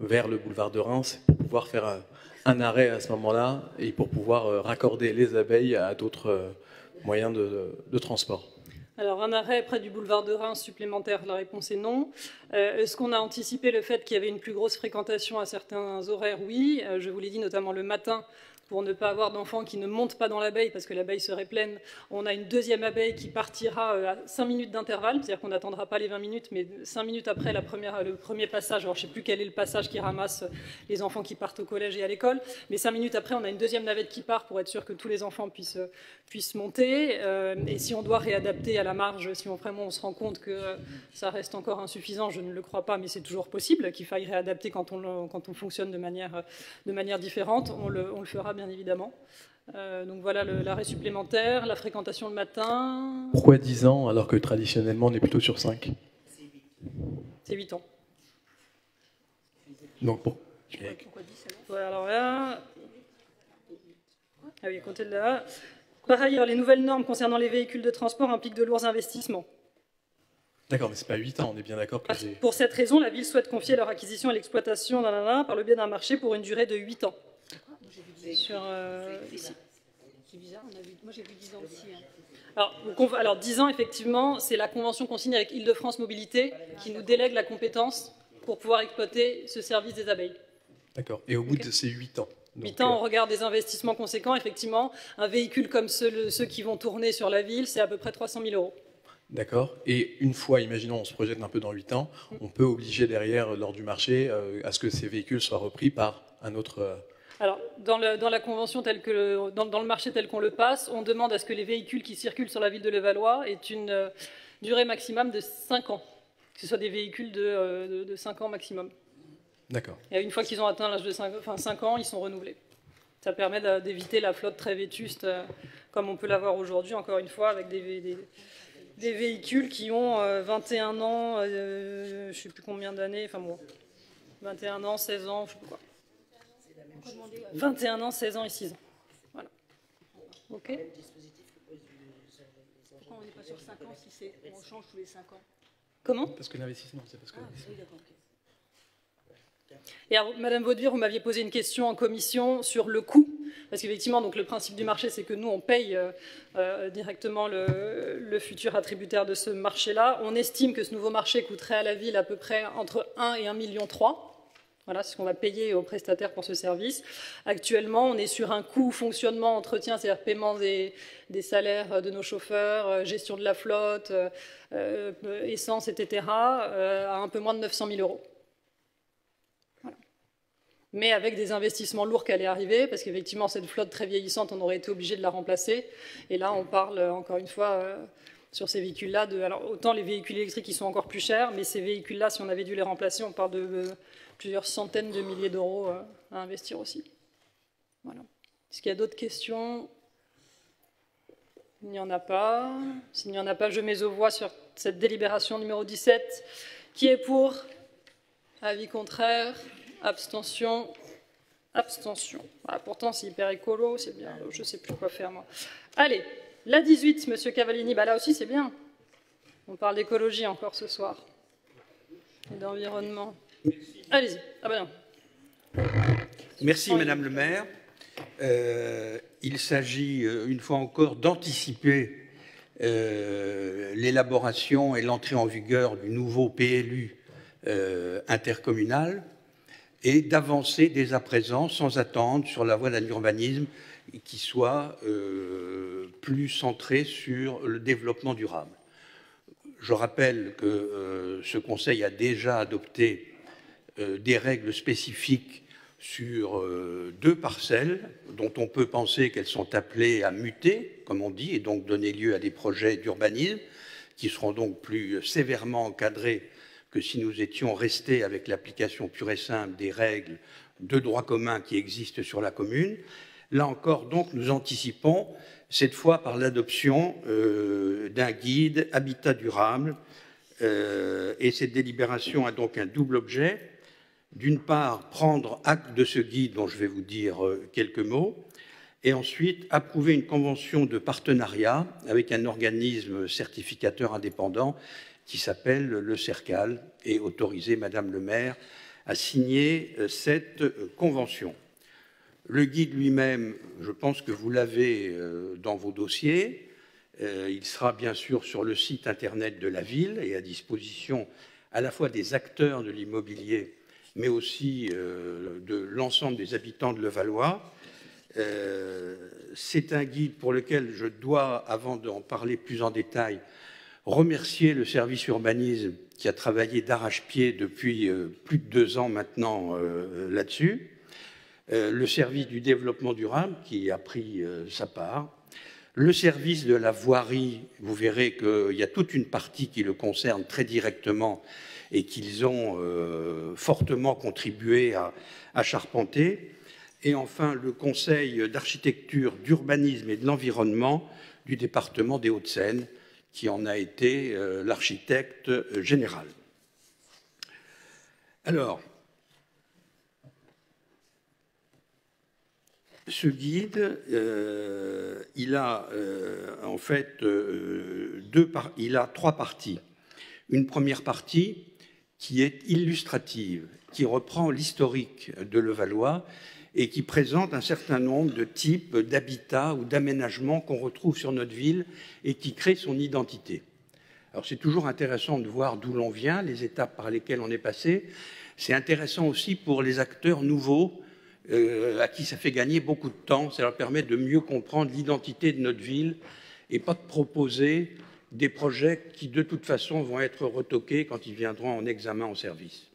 S9: vers le boulevard de Reims pour pouvoir faire un arrêt à ce moment-là et pour pouvoir raccorder les abeilles à d'autres moyens de transport.
S1: Alors, un arrêt près du boulevard de Reims supplémentaire, la réponse est non. Est-ce qu'on a anticipé le fait qu'il y avait une plus grosse fréquentation à certains horaires? Oui. Je vous l'ai dit, notamment le matin, pour ne pas avoir d'enfants qui ne montent pas dans l'abeille parce que l'abeille serait pleine. On a une deuxième abeille qui partira à 5 minutes d'intervalle, c'est-à-dire qu'on n'attendra pas les 20 minutes, mais 5 minutes après le premier passage. Alors, je ne sais plus quel est le passage qui ramasse les enfants qui partent au collège et à l'école, mais 5 minutes après, on a une deuxième navette qui part pour être sûr que tous les enfants puissent monter. Et si on doit réadapter à la marge, si vraiment on se rend compte que ça reste encore insuffisant, je ne le crois pas, mais c'est toujours possible qu'il faille réadapter quand on fonctionne de manière différente, on le fera bien évidemment. Donc voilà l'arrêt supplémentaire, la fréquentation le matin.
S9: Pourquoi 10 ans alors que traditionnellement on est plutôt sur 5?
S1: C'est 8 ans.
S9: Donc
S1: pourquoi 10 alors? Ouais, alors là... Ah oui, comptez de là. Par ailleurs, les nouvelles normes concernant les véhicules de transport impliquent de lourds investissements.
S9: D'accord, mais ce n'est pas 8 ans, on est bien d'accord que j'ai...
S1: Pour cette raison, la ville souhaite confier leur acquisition et l'exploitation par le biais d'un marché pour une durée de 8 ans. Sur, ici. C'est bizarre, moi j'ai vu 10 ans aussi. Hein. Alors 10 ans, effectivement, c'est la convention consignée avec Île-de-France Mobilité qui nous délègue la compétence pour pouvoir exploiter ce service des abeilles.
S9: D'accord, et au bout de ces 8 ans
S1: 8 ans, on regarde des investissements conséquents. Effectivement, un véhicule comme ceux qui vont tourner sur la ville, c'est à peu près 300 000 €.
S9: D'accord. Et une fois, imaginons, on se projette un peu dans 8 ans, on peut obliger derrière, lors du marché, à ce que ces véhicules soient repris par un autre...
S1: Alors, dans la convention dans le marché tel qu'on le passe, on demande à ce que les véhicules qui circulent sur la ville de Levallois aient une durée maximum de 5 ans. Que ce soit des véhicules de 5 ans maximum.
S9: D'accord.
S1: Et une fois qu'ils ont atteint l'âge de 5 ans, ils sont renouvelés. Ça permet d'éviter la flotte très vétuste, comme on peut l'avoir aujourd'hui, encore une fois, avec des véhicules qui ont 21 ans, je ne sais plus combien d'années, enfin bon, 21 ans, 16 ans, je ne sais plus quoi. 21 ans, 16 ans et 6 ans. Voilà. OK. Pourquoi on n'est pas sur 5 ans si on change tous les 5 ans? Comment?
S9: Parce que l'investissement, c'est parce que...
S1: oui, d'accord, OK. Et alors, Madame Vaudevire, vous m'aviez posé une question en commission sur le coût, parce qu'effectivement, donc le principe du marché, c'est que nous, on paye directement le futur attributaire de ce marché-là. On estime que ce nouveau marché coûterait à la ville à peu près entre 1 et 1,3 million. Voilà, c'est ce qu'on va payer aux prestataires pour ce service. Actuellement, on est sur un coût fonctionnement, entretien, c'est-à-dire paiement des salaires de nos chauffeurs, gestion de la flotte, essence, etc., à un peu moins de 900 000 €. Mais avec des investissements lourds qui allaient arriver, parce qu'effectivement, cette flotte très vieillissante, on aurait été obligé de la remplacer. Et là, on parle, encore une fois, sur ces véhicules-là, alors autant les véhicules électriques, ils sont encore plus chers, mais ces véhicules-là, si on avait dû les remplacer, on parle de plusieurs centaines de milliers d'euros à investir aussi. Voilà. Est-ce qu'il y a d'autres questions? Il n'y en a pas. S'il n'y en a pas, je mets aux voix sur cette délibération numéro 17. Qui est pour? Avis contraire? Abstention. Abstention. Ah, pourtant, c'est hyper écolo, c'est bien. Je ne sais plus quoi faire, moi. Allez, la 18, Monsieur Cavallini. Bah, là aussi, c'est bien. On parle d'écologie encore ce soir. Et d'environnement. Allez-y. Ah ben non.
S10: Merci, Madame le maire. Il s'agit, une fois encore, d'anticiper l'élaboration et l'entrée en vigueur du nouveau PLU intercommunal et d'avancer dès à présent, sans attendre, sur la voie d'un urbanisme qui soit plus centré sur le développement durable. Je rappelle que ce Conseil a déjà adopté des règles spécifiques sur 2 parcelles dont on peut penser qu'elles sont appelées à muter, comme on dit, et donc donner lieu à des projets d'urbanisme qui seront donc plus sévèrement encadrés que si nous étions restés avec l'application pure et simple des règles de droit commun qui existent sur la commune. Là encore, donc, nous anticipons, cette fois par l'adoption d'un guide habitat durable. Et cette délibération a donc un double objet. D'une part, prendre acte de ce guide dont je vais vous dire quelques mots, et ensuite approuver une convention de partenariat avec un organisme certificateur indépendant qui s'appelle le CERCAL, et autoriser Madame le maire à signer cette convention. Le guide lui-même, je pense que vous l'avez dans vos dossiers. Il sera bien sûr sur le site internet de la ville et à disposition à la fois des acteurs de l'immobilier, mais aussi de l'ensemble des habitants de Levallois. C'est un guide pour lequel je dois, avant d'en parler plus en détail, remercier le service urbanisme qui a travaillé d'arrache-pied depuis plus de 2 ans maintenant là-dessus, le service du développement durable qui a pris sa part, le service de la voirie, vous verrez qu'il y a toute une partie qui le concerne très directement et qu'ils ont fortement contribué à charpenter. Et enfin, le Conseil d'architecture, d'urbanisme et de l'environnement du département des Hauts-de-Seine, qui en a été l'architecte général. Alors, ce guide, il a en fait il a 3 parties. Une première partie qui est illustrative, qui reprend l'historique de Levallois et qui présente un certain nombre de types d'habitats ou d'aménagements qu'on retrouve sur notre ville et qui crée son identité. Alors c'est toujours intéressant de voir d'où l'on vient, les étapes par lesquelles on est passé. C'est intéressant aussi pour les acteurs nouveaux à qui ça fait gagner beaucoup de temps. Ça leur permet de mieux comprendre l'identité de notre ville et pas de proposer des projets qui de toute façon vont être retoqués quand ils viendront en examen en service.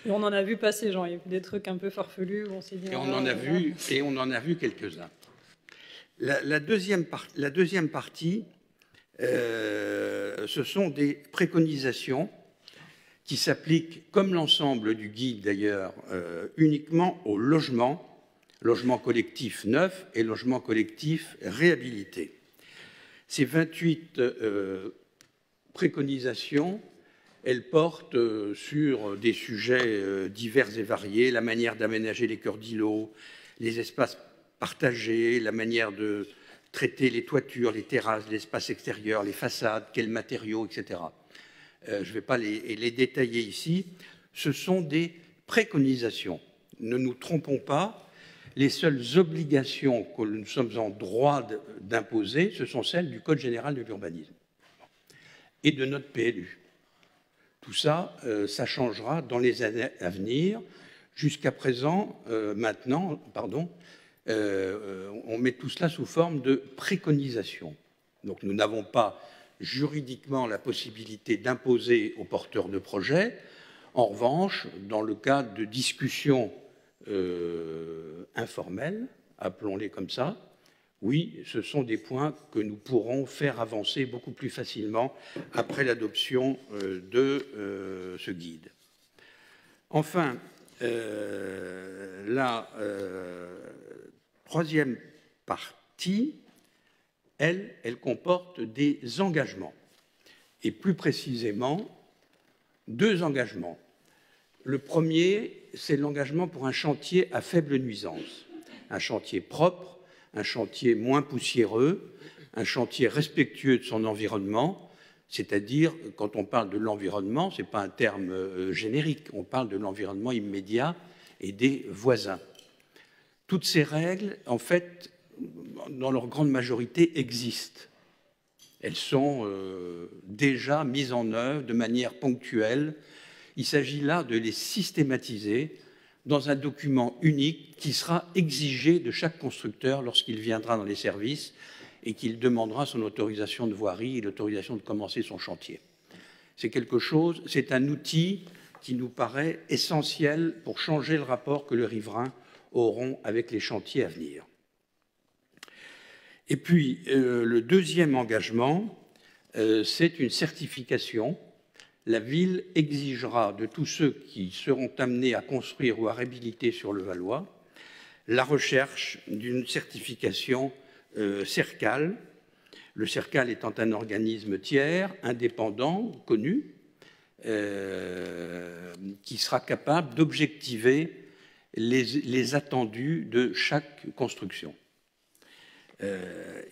S1: Et on en a vu passer, Jean, il y a eu des trucs un peu farfelus où on s'est dit...
S10: Et on en a vu quelques-uns. La deuxième partie, ce sont des préconisations qui s'appliquent, comme l'ensemble du guide d'ailleurs, uniquement au logement collectif neuf et logement collectif réhabilité. Ces 28 préconisations, elles portent sur des sujets divers et variés, la manière d'aménager les cœurs d'îlots, les espaces partagés, la manière de traiter les toitures, les terrasses, l'espace extérieur, les façades, quels matériaux, etc. Je ne vais pas les détailler ici. Ce sont des préconisations. Ne nous trompons pas, les seules obligations que nous sommes en droit d'imposer, ce sont celles du Code général de l'urbanisme et de notre PLU. Tout ça, ça changera dans les années à venir. Jusqu'à présent, on met tout cela sous forme de préconisation. Donc nous n'avons pas juridiquement la possibilité d'imposer aux porteurs de projets. En revanche, dans le cadre de discussions informelles, appelons-les comme ça, oui, ce sont des points que nous pourrons faire avancer beaucoup plus facilement après l'adoption de ce guide. Enfin, la troisième partie, elle comporte des engagements, et plus précisément 2 engagements. Le premier, c'est l'engagement pour un chantier à faible nuisance, un chantier propre, un chantier moins poussiéreux, un chantier respectueux de son environnement, c'est-à-dire, quand on parle de l'environnement, ce n'est pas un terme générique, on parle de l'environnement immédiat et des voisins. Toutes ces règles, en fait, dans leur grande majorité, existent. Elles sont déjà mises en œuvre de manière ponctuelle. Il s'agit là de les systématiser dans un document unique qui sera exigé de chaque constructeur lorsqu'il viendra dans les services et qu'il demandera son autorisation de voirie et l'autorisation de commencer son chantier. C'est quelque chose, c'est un outil qui nous paraît essentiel pour changer le rapport que les riverains auront avec les chantiers à venir. Et puis, le deuxième engagement, c'est une certification. La ville exigera de tous ceux qui seront amenés à construire ou à réhabiliter sur le Levallois la recherche d'une certification CERCAL. Le CERCAL étant un organisme tiers, indépendant, connu, qui sera capable d'objectiver les attendus de chaque construction.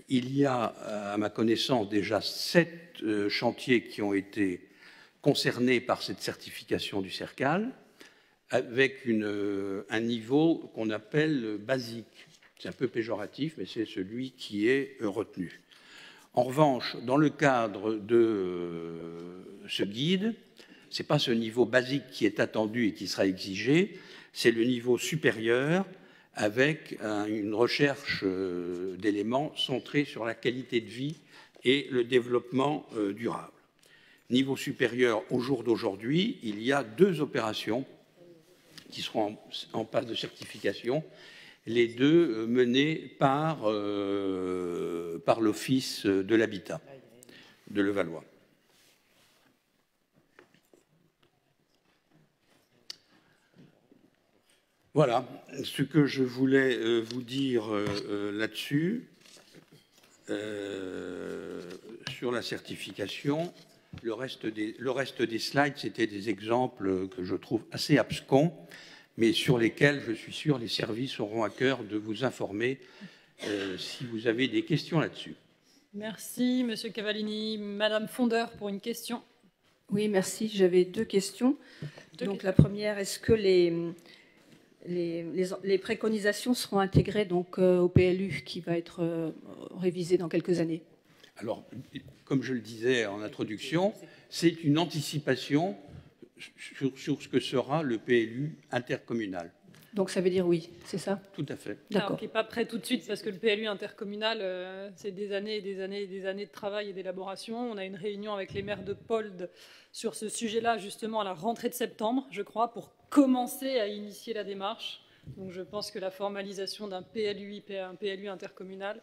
S10: Il y a, à ma connaissance, déjà 7 chantiers qui ont été concernés par cette certification du CERCAL. avec un niveau qu'on appelle basique. C'est un peu péjoratif, mais c'est celui qui est retenu. En revanche, dans le cadre de ce guide, ce n'est pas ce niveau basique qui est attendu et qui sera exigé, c'est le niveau supérieur avec une recherche d'éléments centrés sur la qualité de vie et le développement durable. Niveau supérieur, au jour d'aujourd'hui, il y a 2 opérations qui seront en passe de certification, les 2 menées par l'Office de l'Habitat de Levallois. Voilà ce que je voulais vous dire là-dessus. Sur la certification, le reste des slides, c'était des exemples que je trouve assez abscons, mais sur lesquels, je suis sûr, les services auront à cœur de vous informer si vous avez des questions là-dessus.
S1: Merci, Monsieur Cavallini. Madame Fondeur, pour une question.
S11: Oui, merci. J'avais 2 questions. Donc, la première, est-ce que les préconisations seront intégrées donc, au PLU qui va être révisé dans quelques années?
S10: Alors, comme je le disais en introduction, c'est une anticipation sur ce que sera le PLU intercommunal.
S11: Donc ça veut dire oui, c'est ça?
S10: Tout à fait.
S1: D'accord. Qui n'est pas prêt tout de suite parce que le PLU intercommunal, c'est des années et des années et des années de travail et d'élaboration. On a une réunion avec les maires de Polde sur ce sujet-là, justement à la rentrée de septembre, je crois, pour commencer à initier la démarche. Donc je pense que la formalisation d'un PLU intercommunal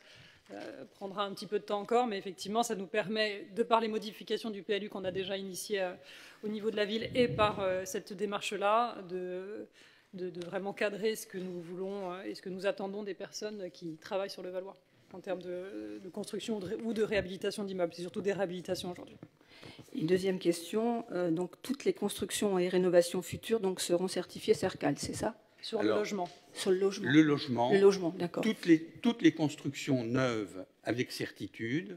S1: prendra un petit peu de temps encore, mais effectivement, ça nous permet, de par les modifications du PLU qu'on a déjà initiées au niveau de la ville et par cette démarche-là, de vraiment cadrer ce que nous voulons et ce que nous attendons des personnes qui travaillent sur le Valois en termes de construction ou de réhabilitation d'immeubles. C'est surtout des réhabilitations aujourd'hui.
S11: Une deuxième question, donc toutes les constructions et rénovations futures donc, seront certifiées CERCAL, c'est ça?
S1: Sur le logement.
S11: Sur le logement.
S10: Le logement.
S11: Le logement, d'accord.
S10: Toutes les constructions neuves avec certitude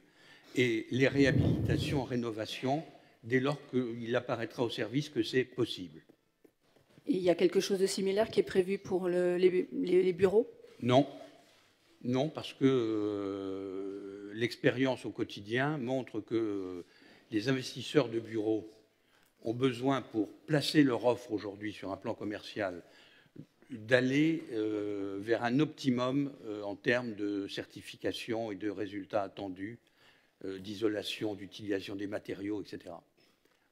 S10: et les réhabilitations, rénovations, dès lors qu'il apparaîtra au service que c'est possible.
S11: Et il y a quelque chose de similaire qui est prévu pour les bureaux?
S10: Non. Non, parce que l'expérience au quotidien montre que les investisseurs de bureaux ont besoin, pour placer leur offre aujourd'hui sur un plan commercial, d'aller vers un optimum en termes de certification et de résultats attendus, d'isolation, d'utilisation des matériaux, etc.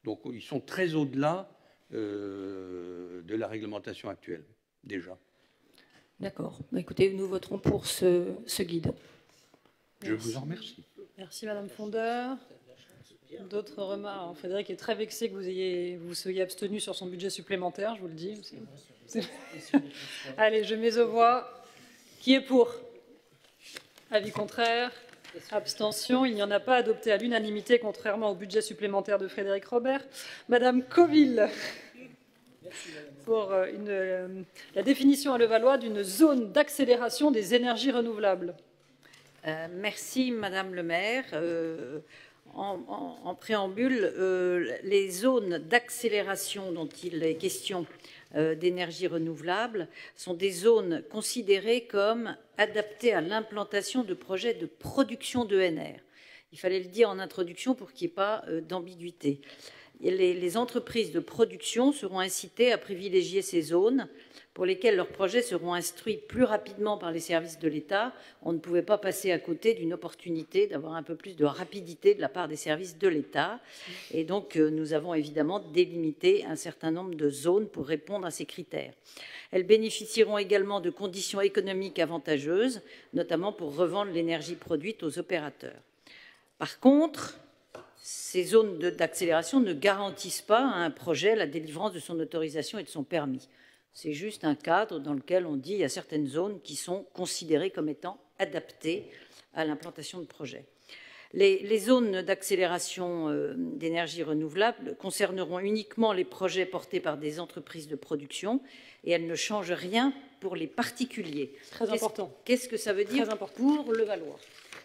S10: Donc ils sont très au-delà de la réglementation actuelle, déjà.
S11: D'accord. Écoutez, nous voterons pour ce guide.
S10: Je vous en remercie.
S1: Merci Madame Fondeur. D'autres remarques? Frédéric est très vexé que vous soyez abstenu sur son budget supplémentaire, je vous le dis. Allez, je mets aux voix. Qui est pour? Avis contraire? Abstention? Il n'y en a pas. Adopté à l'unanimité, contrairement au budget supplémentaire de Frédéric Robert. Madame Coville, pour la définition à Levallois d'une zone d'accélération des énergies renouvelables.
S7: Merci Madame le maire. En préambule, les zones d'accélération dont il est question d'énergie renouvelable sont des zones considérées comme adaptées à l'implantation de projets de production d'ENR. Il fallait le dire en introduction pour qu'il n'y ait pas d'ambiguïté. Les entreprises de production seront incitées à privilégier ces zones pour lesquelles leurs projets seront instruits plus rapidement par les services de l'État. On ne pouvait pas passer à côté d'une opportunité d'avoir un peu plus de rapidité de la part des services de l'État. Et donc, nous avons évidemment délimité un certain nombre de zones pour répondre à ces critères. Elles bénéficieront également de conditions économiques avantageuses, notamment pour revendre l'énergie produite aux opérateurs. Par contre, ces zones d'accélération ne garantissent pas à un projet la délivrance de son autorisation et de son permis. C'est juste un cadre dans lequel on dit qu'il y a certaines zones qui sont considérées comme étant adaptées à l'implantation de projets. Les zones d'accélération d'énergie renouvelable concerneront uniquement les projets portés par des entreprises de production et elles ne changent rien pour les particuliers.
S1: Très important.
S7: Qu'est-ce que ça veut dire pour Levallois?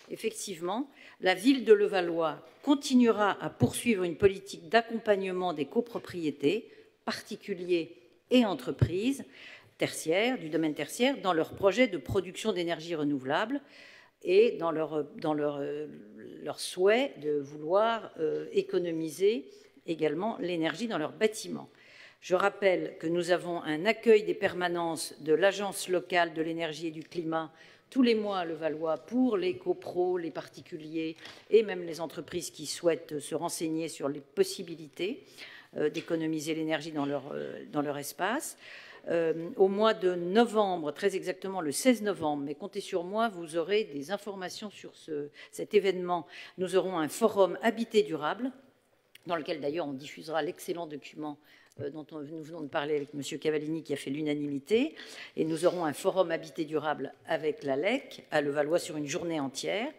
S7: Effectivement, la ville de Levallois continuera à poursuivre une politique d'accompagnement des copropriétés, particuliers
S12: et entreprises tertiaires, du domaine tertiaire, dans leurs projets de production d'énergie renouvelable et dans leur souhait de vouloir économiser également l'énergie dans leurs bâtiments. Je rappelle que nous avons un accueil des permanences de l'Agence locale de l'énergie et du climat tous les mois à Levallois pour les copros, les particuliers et même les entreprises qui souhaitent se renseigner sur les possibilités d'économiser l'énergie dans leur espace. Au mois de novembre, très exactement le 16 novembre, mais comptez sur moi, vous aurez des informations sur cet événement. Nous aurons un forum Habité durable, dans lequel d'ailleurs on diffusera l'excellent document dont nous venons de parler avec M. Cavallini, qui a fait l'unanimité. Et nous aurons un forum Habité durable avec la LEC à Levallois sur une journée entière.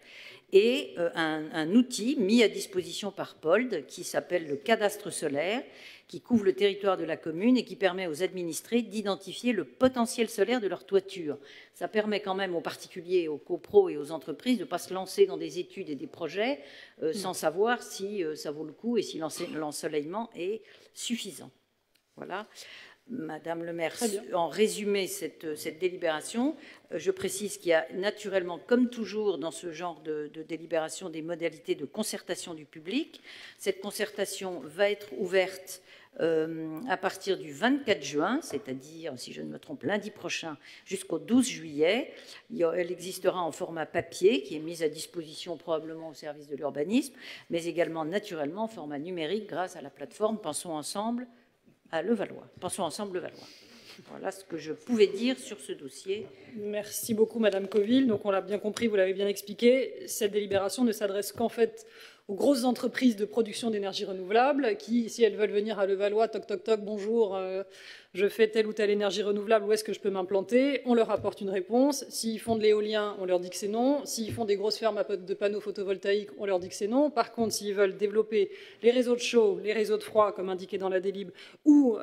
S12: Et un outil mis à disposition par POLD qui s'appelle le cadastre solaire, qui couvre le territoire de la commune et qui permet aux administrés d'identifier le potentiel solaire de leur toiture. Ça permet quand même aux particuliers, aux copros et aux entreprises de ne pas se lancer dans des études et des projets sans savoir si ça vaut le coup et si l'ensoleillement est suffisant. Voilà. Madame le maire, en résumé cette délibération, je précise qu'il y a naturellement, comme toujours dans ce genre de délibération, des modalités de concertation du public. Cette concertation va être ouverte à partir du 24 juin, c'est-à-dire, si je ne me trompe, lundi prochain, jusqu'au 12 juillet. Elle existera en format papier, qui est mis à disposition probablement au service de l'urbanisme, mais également naturellement en format numérique grâce à la plateforme Pensons Ensemble à Levallois. Pensons Ensemble Levallois. Voilà ce que je pouvais dire sur ce dossier.
S1: Merci beaucoup, Madame Coville. Donc, on l'a bien compris, vous l'avez bien expliqué. Cette délibération ne s'adresse qu'en fait aux grosses entreprises de production d'énergie renouvelable qui, si elles veulent venir à Levallois, toc, toc, toc, bonjour, je fais telle ou telle énergie renouvelable, où est-ce que je peux m'implanter? On leur apporte une réponse. S'ils font de l'éolien, on leur dit que c'est non. S'ils font des grosses fermes de panneaux photovoltaïques, on leur dit que c'est non. Par contre, s'ils veulent développer les réseaux de chaud, les réseaux de froid, comme indiqué dans la délib, ou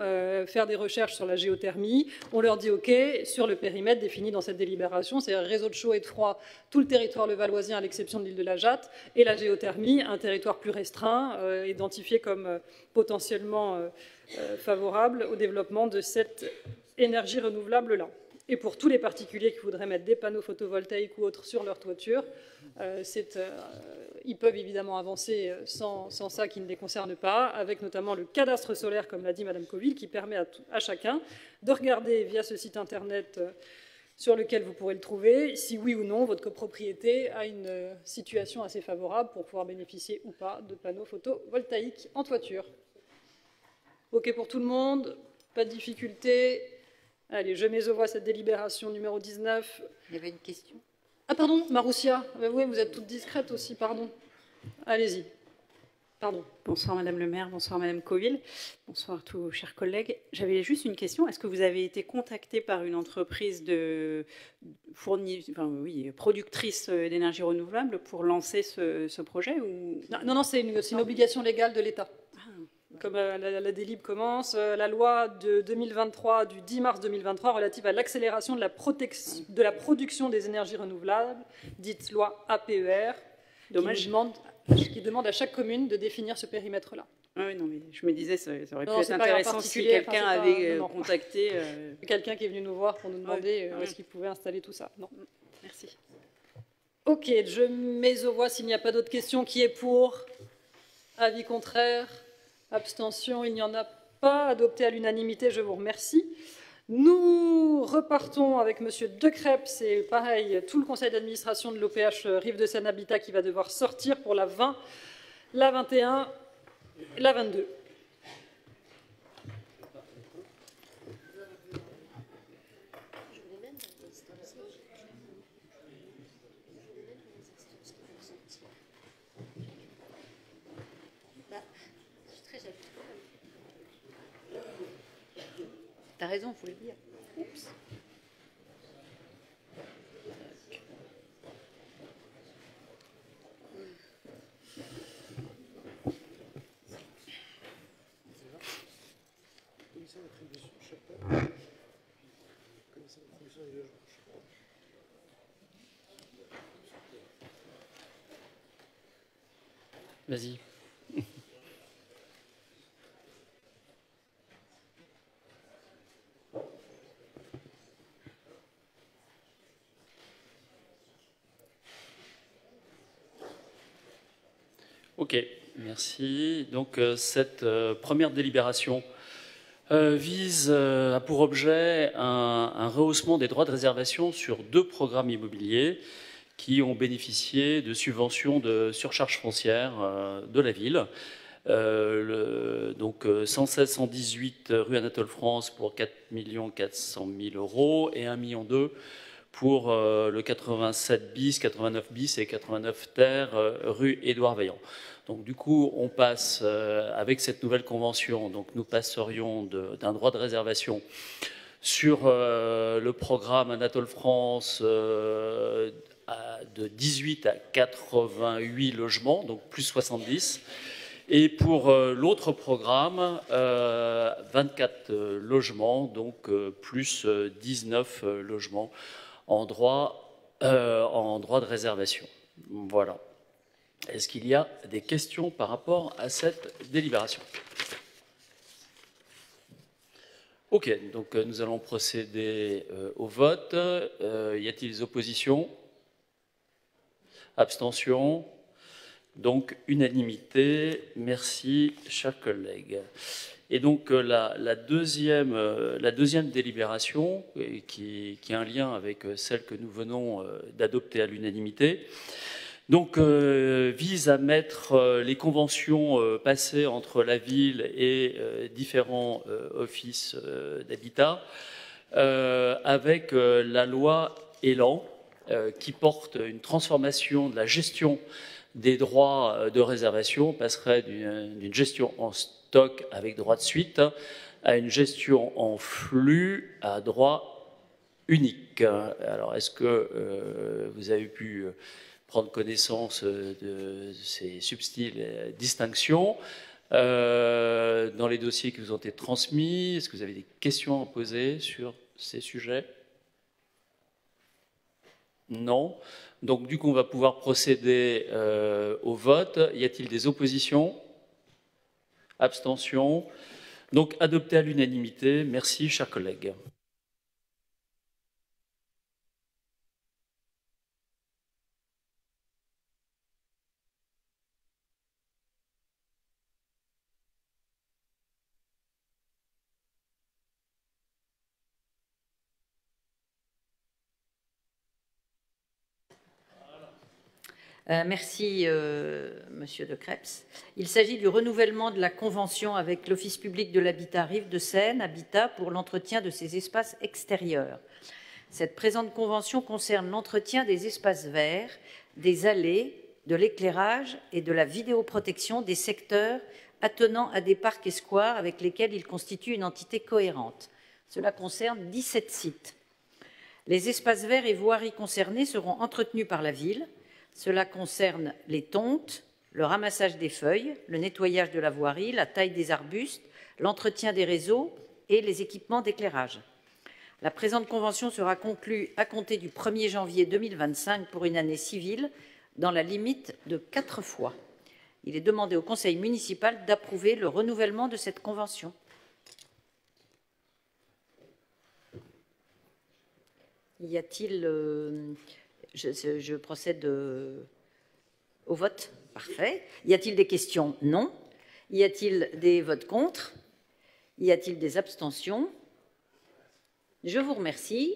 S1: faire des recherches sur la géothermie, on leur dit OK sur le périmètre défini dans cette délibération, c'est-à-dire réseau de chaud et de froid, tout le territoire levalloisien à l'exception de l'île de la Jatte, et la géothermie, un territoire plus restreint, identifié comme potentiellement favorable au développement de cette énergie renouvelable-là. Et pour tous les particuliers qui voudraient mettre des panneaux photovoltaïques ou autres sur leur toiture, ils peuvent évidemment avancer sans ça qui ne les concerne pas, avec notamment le cadastre solaire, comme l'a dit Madame Coville, qui permet à chacun de regarder via ce site internet sur lequel vous pourrez le trouver, si oui ou non votre copropriété a une situation assez favorable pour pouvoir bénéficier ou pas de panneaux photovoltaïques en toiture. OK pour tout le monde? Pas de difficulté? Allez, je mets au voie cette délibération numéro 19.
S4: Il y avait une question.
S1: Ah pardon, Maroussia. Oui, vous êtes toute discrète aussi, pardon. Allez-y. Pardon.
S13: Bonsoir Madame le maire, bonsoir Madame Coville, bonsoir tous vos chers collègues. J'avais juste une question. Est-ce que vous avez été contacté par une entreprise productrice d'énergie renouvelable pour lancer ce projet ou...
S1: Non, c'est une obligation légale de l'État. Comme la délib commence, la loi de 2023, du 10 mars 2023, relative à l'accélération de la production des énergies renouvelables, dite loi APER, qui demande à chaque commune de définir ce périmètre-là.
S13: Oui, non, mais je me disais, ça aurait pu être intéressant si quelqu'un avait contacté...
S1: Quelqu'un qui est venu nous voir pour nous demander où est-ce qu'il pouvait installer tout ça. Non.
S13: Merci.
S1: OK, je mets aux voix s'il n'y a pas d'autres questions. Qui est pour? Avis contraire? Abstention, il n'y en a pas. Adopté à l'unanimité, je vous remercie. Nous repartons avec M. Decrepes, c'est pareil, tout le conseil d'administration de l'OPH Rive de Seine Habitat qui va devoir sortir pour la 20, la 21, la 22.
S4: T'as raison, il faut le dire. Oups.
S6: Vas-y. Ok, merci. Donc cette première délibération a pour objet un rehaussement des droits de réservation sur 2 programmes immobiliers qui ont bénéficié de subventions de surcharge foncière de la ville. Donc 116-118 rue Anatole France pour 4 400 000 € et 1,2 million pour le 87 bis, 89 bis et 89 terre rue Édouard Vaillant. Donc du coup, on passe avec cette nouvelle convention, donc nous passerions d'un droit de réservation sur le programme Anatole France de 18 à 88 logements, donc plus 70. Et pour l'autre programme, 24 logements, donc plus 19 logements en droit de réservation. Voilà. Est-ce qu'il y a des questions par rapport à cette délibération? Ok, donc nous allons procéder au vote. Y a-t-il des oppositions? Abstentions? Donc unanimité. Merci, chers collègues. Et donc la deuxième délibération, qui a un lien avec celle que nous venons d'adopter à l'unanimité, donc vise à mettre les conventions passées entre la ville et différents offices d'habitat avec la loi Élan qui porte une transformation de la gestion des droits de réservation, passerait d'une gestion en stock avec droit de suite à une gestion en flux à droit unique. Alors est-ce que vous avez pu prendre connaissance de ces subtiles distinctions dans les dossiers qui vous ont été transmis? Est-ce que vous avez des questions à poser sur ces sujets? Non. Donc du coup, on va pouvoir procéder au vote. Y a-t-il des oppositions? Abstentions? Donc adopté à l'unanimité. Merci, chers collègues.
S12: Merci, Monsieur de Crepes. Il s'agit du renouvellement de la convention avec l'Office public de l'habitat Rive de Seine, Habitat, pour l'entretien de ses espaces extérieurs. Cette présente convention concerne l'entretien des espaces verts, des allées, de l'éclairage et de la vidéoprotection des secteurs attenant à des parcs et squares avec lesquels il constitue une entité cohérente. Cela concerne 17 sites. Les espaces verts et voiries concernés seront entretenus par la ville. Cela concerne les tontes, le ramassage des feuilles, le nettoyage de la voirie, la taille des arbustes, l'entretien des réseaux et les équipements d'éclairage. La présente convention sera conclue à compter du 1er janvier 2025 pour une année civile dans la limite de 4 fois. Il est demandé au Conseil municipal d'approuver le renouvellement de cette convention. Y a-t-il... Je procède au vote. Parfait. Y a-t-il des questions? Non. Y a-t-il des votes contre? Y a-t-il des abstentions? Je vous remercie.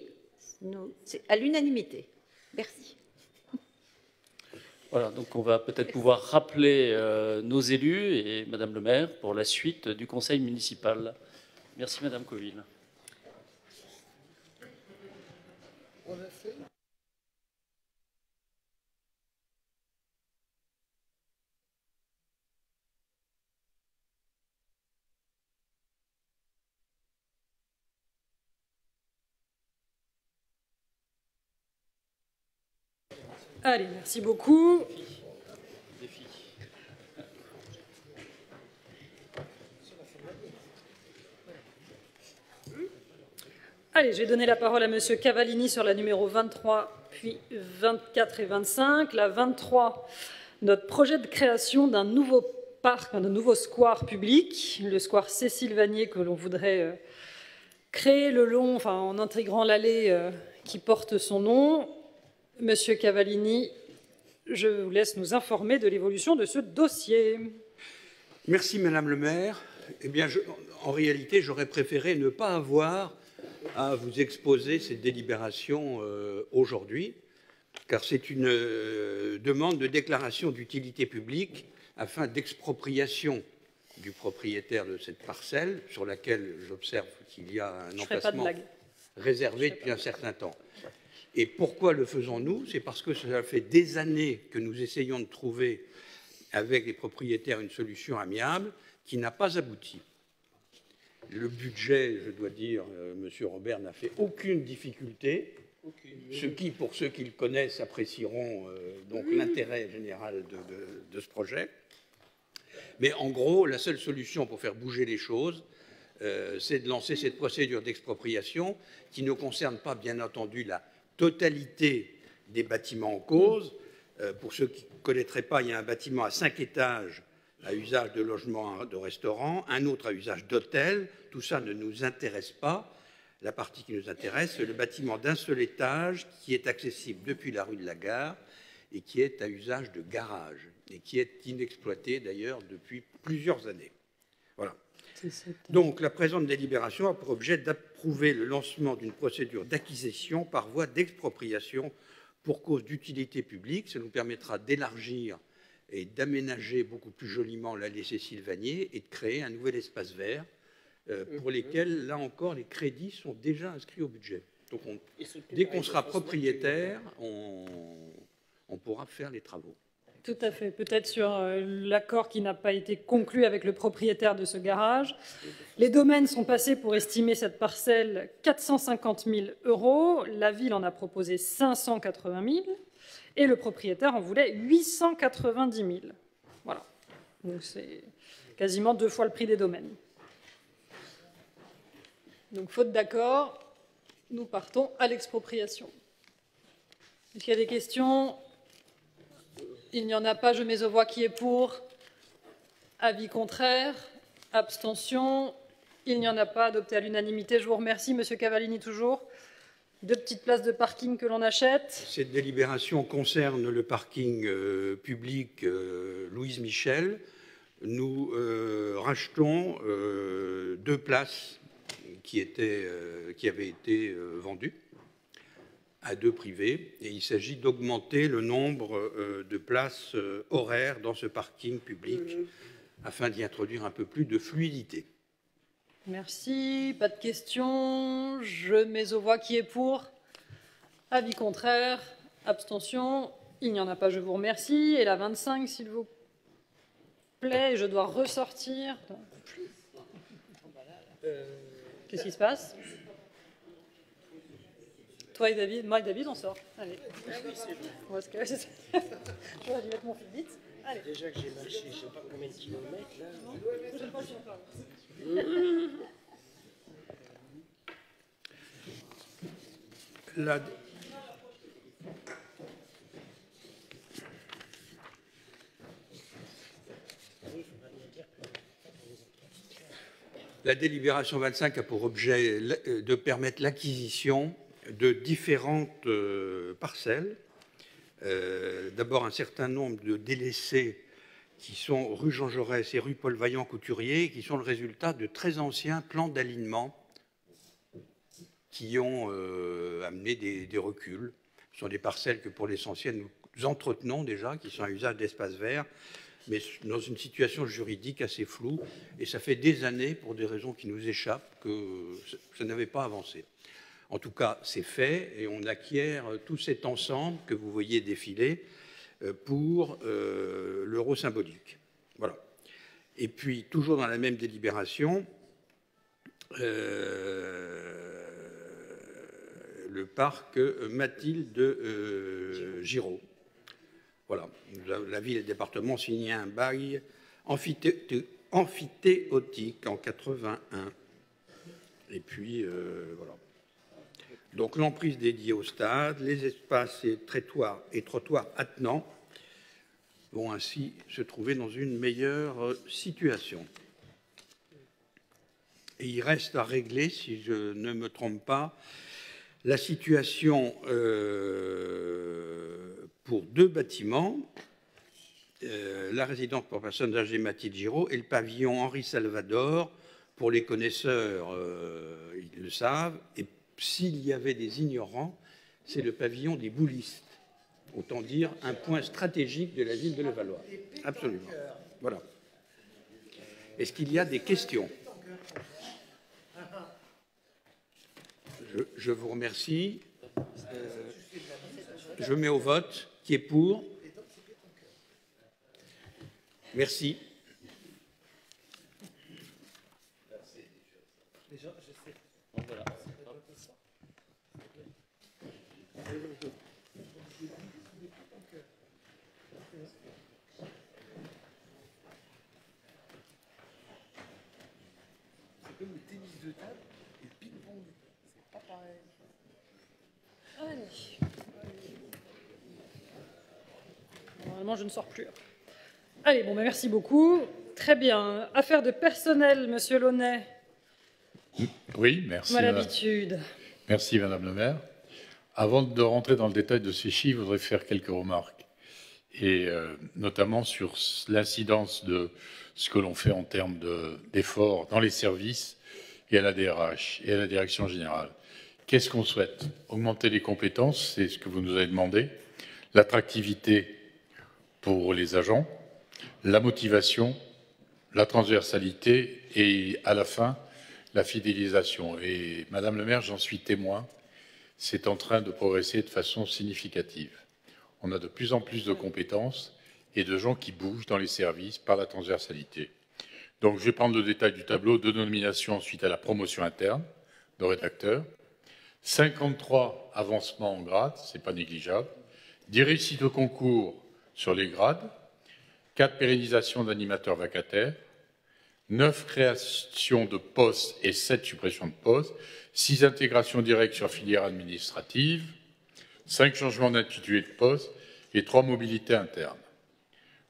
S12: C'est à l'unanimité. Merci.
S6: Voilà, donc on va peut-être pouvoir rappeler nos élus et Madame le maire pour la suite du conseil municipal. Merci Madame Coville.
S5: On a fait.
S1: Allez, merci beaucoup. Allez, je vais donner la parole à Monsieur Cavallini sur la numéro 23, puis 24 et 25. La 23, notre projet de création d'un nouveau parc, d'un nouveau square public, le square Cécile Vanier que l'on voudrait créer le long, enfin en intégrant l'allée qui porte son nom. Monsieur Cavallini, je vous laisse nous informer de l'évolution de ce dossier.
S10: Merci, Madame le maire. Eh bien, en réalité, j'aurais préféré ne pas avoir à vous exposer cette délibération aujourd'hui, car c'est une demande de déclaration d'utilité publique afin d'expropriation du propriétaire de cette parcelle, sur laquelle j'observe qu'il y a un emplacement réservé depuis un certain temps. Et pourquoi le faisons-nous? C'est parce que ça fait des années que nous essayons de trouver avec les propriétaires une solution amiable qui n'a pas abouti. Le budget, je dois dire, M. Robert n'a fait aucune difficulté, ce qui, pour ceux qui le connaissent, apprécieront donc l'intérêt général de ce projet. Mais en gros, la seule solution pour faire bouger les choses, c'est de lancer cette procédure d'expropriation qui ne concerne pas, bien entendu, la totalité des bâtiments en cause. Pour ceux qui ne connaîtraient pas, il y a un bâtiment à 5 étages à usage de logement, de restaurant, un autre à usage d'hôtel. Tout ça ne nous intéresse pas. La partie qui nous intéresse, c'est le bâtiment d'un seul étage qui est accessible depuis la rue de la Gare et qui est à usage de garage et qui est inexploité d'ailleurs depuis plusieurs années. Voilà. Donc la présente délibération a pour objet d'approuver le lancement d'une procédure d'acquisition par voie d'expropriation pour cause d'utilité publique. Ça nous permettra d'élargir et d'aménager beaucoup plus joliment l'allée Cécile-Vanier et de créer un nouvel espace vert pour lesquels, là encore, les crédits sont déjà inscrits au budget. Donc dès qu'on sera propriétaire, on pourra faire les travaux.
S1: Tout à fait. Peut-être sur l'accord qui n'a pas été conclu avec le propriétaire de ce garage. Les domaines sont passés pour estimer cette parcelle 450 000 €. La ville en a proposé 580 000 et le propriétaire en voulait 890 000. Voilà. Donc c'est quasiment 2 fois le prix des domaines. Donc faute d'accord, nous partons à l'expropriation. Est-ce qu'il y a des questions ? Il n'y en a pas, je mets aux voix qui est pour. Avis contraire, abstention. Il n'y en a pas, adopté à l'unanimité. Je vous remercie, Monsieur Cavallini, toujours. 2 petites places de parking que l'on achète.
S10: Cette délibération concerne le parking public Louise Michel. Nous rachetons 2 places qui avaient été vendues à 2 privés, et il s'agit d'augmenter le nombre de places horaires dans ce parking public afin d'y introduire un peu plus de fluidité.
S1: Merci. Pas de questions. Je mets aux voix qui est pour. Avis contraire. Abstention. Il n'y en a pas, je vous remercie. Et la 25, s'il vous plaît. Je dois ressortir. Qu'est-ce qui se passe? Toi et David, moi et David, on sort. Allez. Parce que j'aurais dû mettre mon Fitbit. Allez.
S8: Déjà que j'ai marché, je ne sais pas combien de kilomètres là.
S1: Non, je sais pas si on parle.
S10: La délibération 25 a pour objet de permettre l'acquisition de différentes parcelles. D'abord, un certain nombre de délaissés qui sont rue Jean Jaurès et rue Paul Vaillant-Couturier, qui sont le résultat de très anciens plans d'alignement qui ont amené des reculs. Ce sont des parcelles que, pour l'essentiel, nous entretenons déjà, qui sont à usage d'espace vert, mais dans une situation juridique assez floue. Et ça fait des années, pour des raisons qui nous échappent, que ça n'avait pas avancé. En tout cas, c'est fait, et on acquiert tout cet ensemble que vous voyez défiler pour l'euro symbolique. Voilà. Et puis, toujours dans la même délibération, le parc Mathilde Giraud. Voilà. La ville et le département signaient un bail amphithéotique en 81. Et puis, voilà. Donc, l'emprise dédiée au stade, les espaces et trottoirs attenants vont ainsi se trouver dans une meilleure situation. Et il reste à régler, si je ne me trompe pas, la situation pour 2 bâtiments, la résidence pour personnes âgées Mathilde Giraud et le pavillon Henri Salvador. Pour les connaisseurs, ils le savent. Et s'il y avait des ignorants, c'est le pavillon des boulistes. Autant dire un point stratégique de la ville de Levallois. Absolument. Voilà. Est-ce qu'il y a des questions? Je vous remercie. Je mets au vote. Qui est pour? Merci.
S1: C'est comme le tennis de table et le ping-pong. C'est pas pareil. Allez. Normalement, je ne sors plus. Allez, bon, ben merci beaucoup. Très bien. Affaire de personnel, Monsieur Launay.
S14: Oui, merci.
S1: Comme à l'habitude.
S14: Merci, Madame le maire. Avant de rentrer dans le détail de ces chiffres, je voudrais faire quelques remarques, et notamment sur l'incidence de ce que l'on fait en termes d'efforts dans les services et à la DRH et à la direction générale. Qu'est-ce qu'on souhaite? Augmenter les compétences, c'est ce que vous nous avez demandé, l'attractivité pour les agents, la motivation, la transversalité et, à la fin, la fidélisation. Et, Madame le maire, j'en suis témoin, c'est en train de progresser de façon significative. On a de plus en plus de compétences et de gens qui bougent dans les services par la transversalité. Donc, je vais prendre le détail du tableau. 2 nominations suite à la promotion interne de rédacteur, 53 avancements en grade, ce n'est pas négligeable, 10 réussites au concours sur les grades, 4 pérennisations d'animateurs vacataires, 9 créations de postes et 7 suppressions de postes, 6 intégrations directes sur filière administrative, 5 changements d'intitulé de poste et 3 mobilités internes.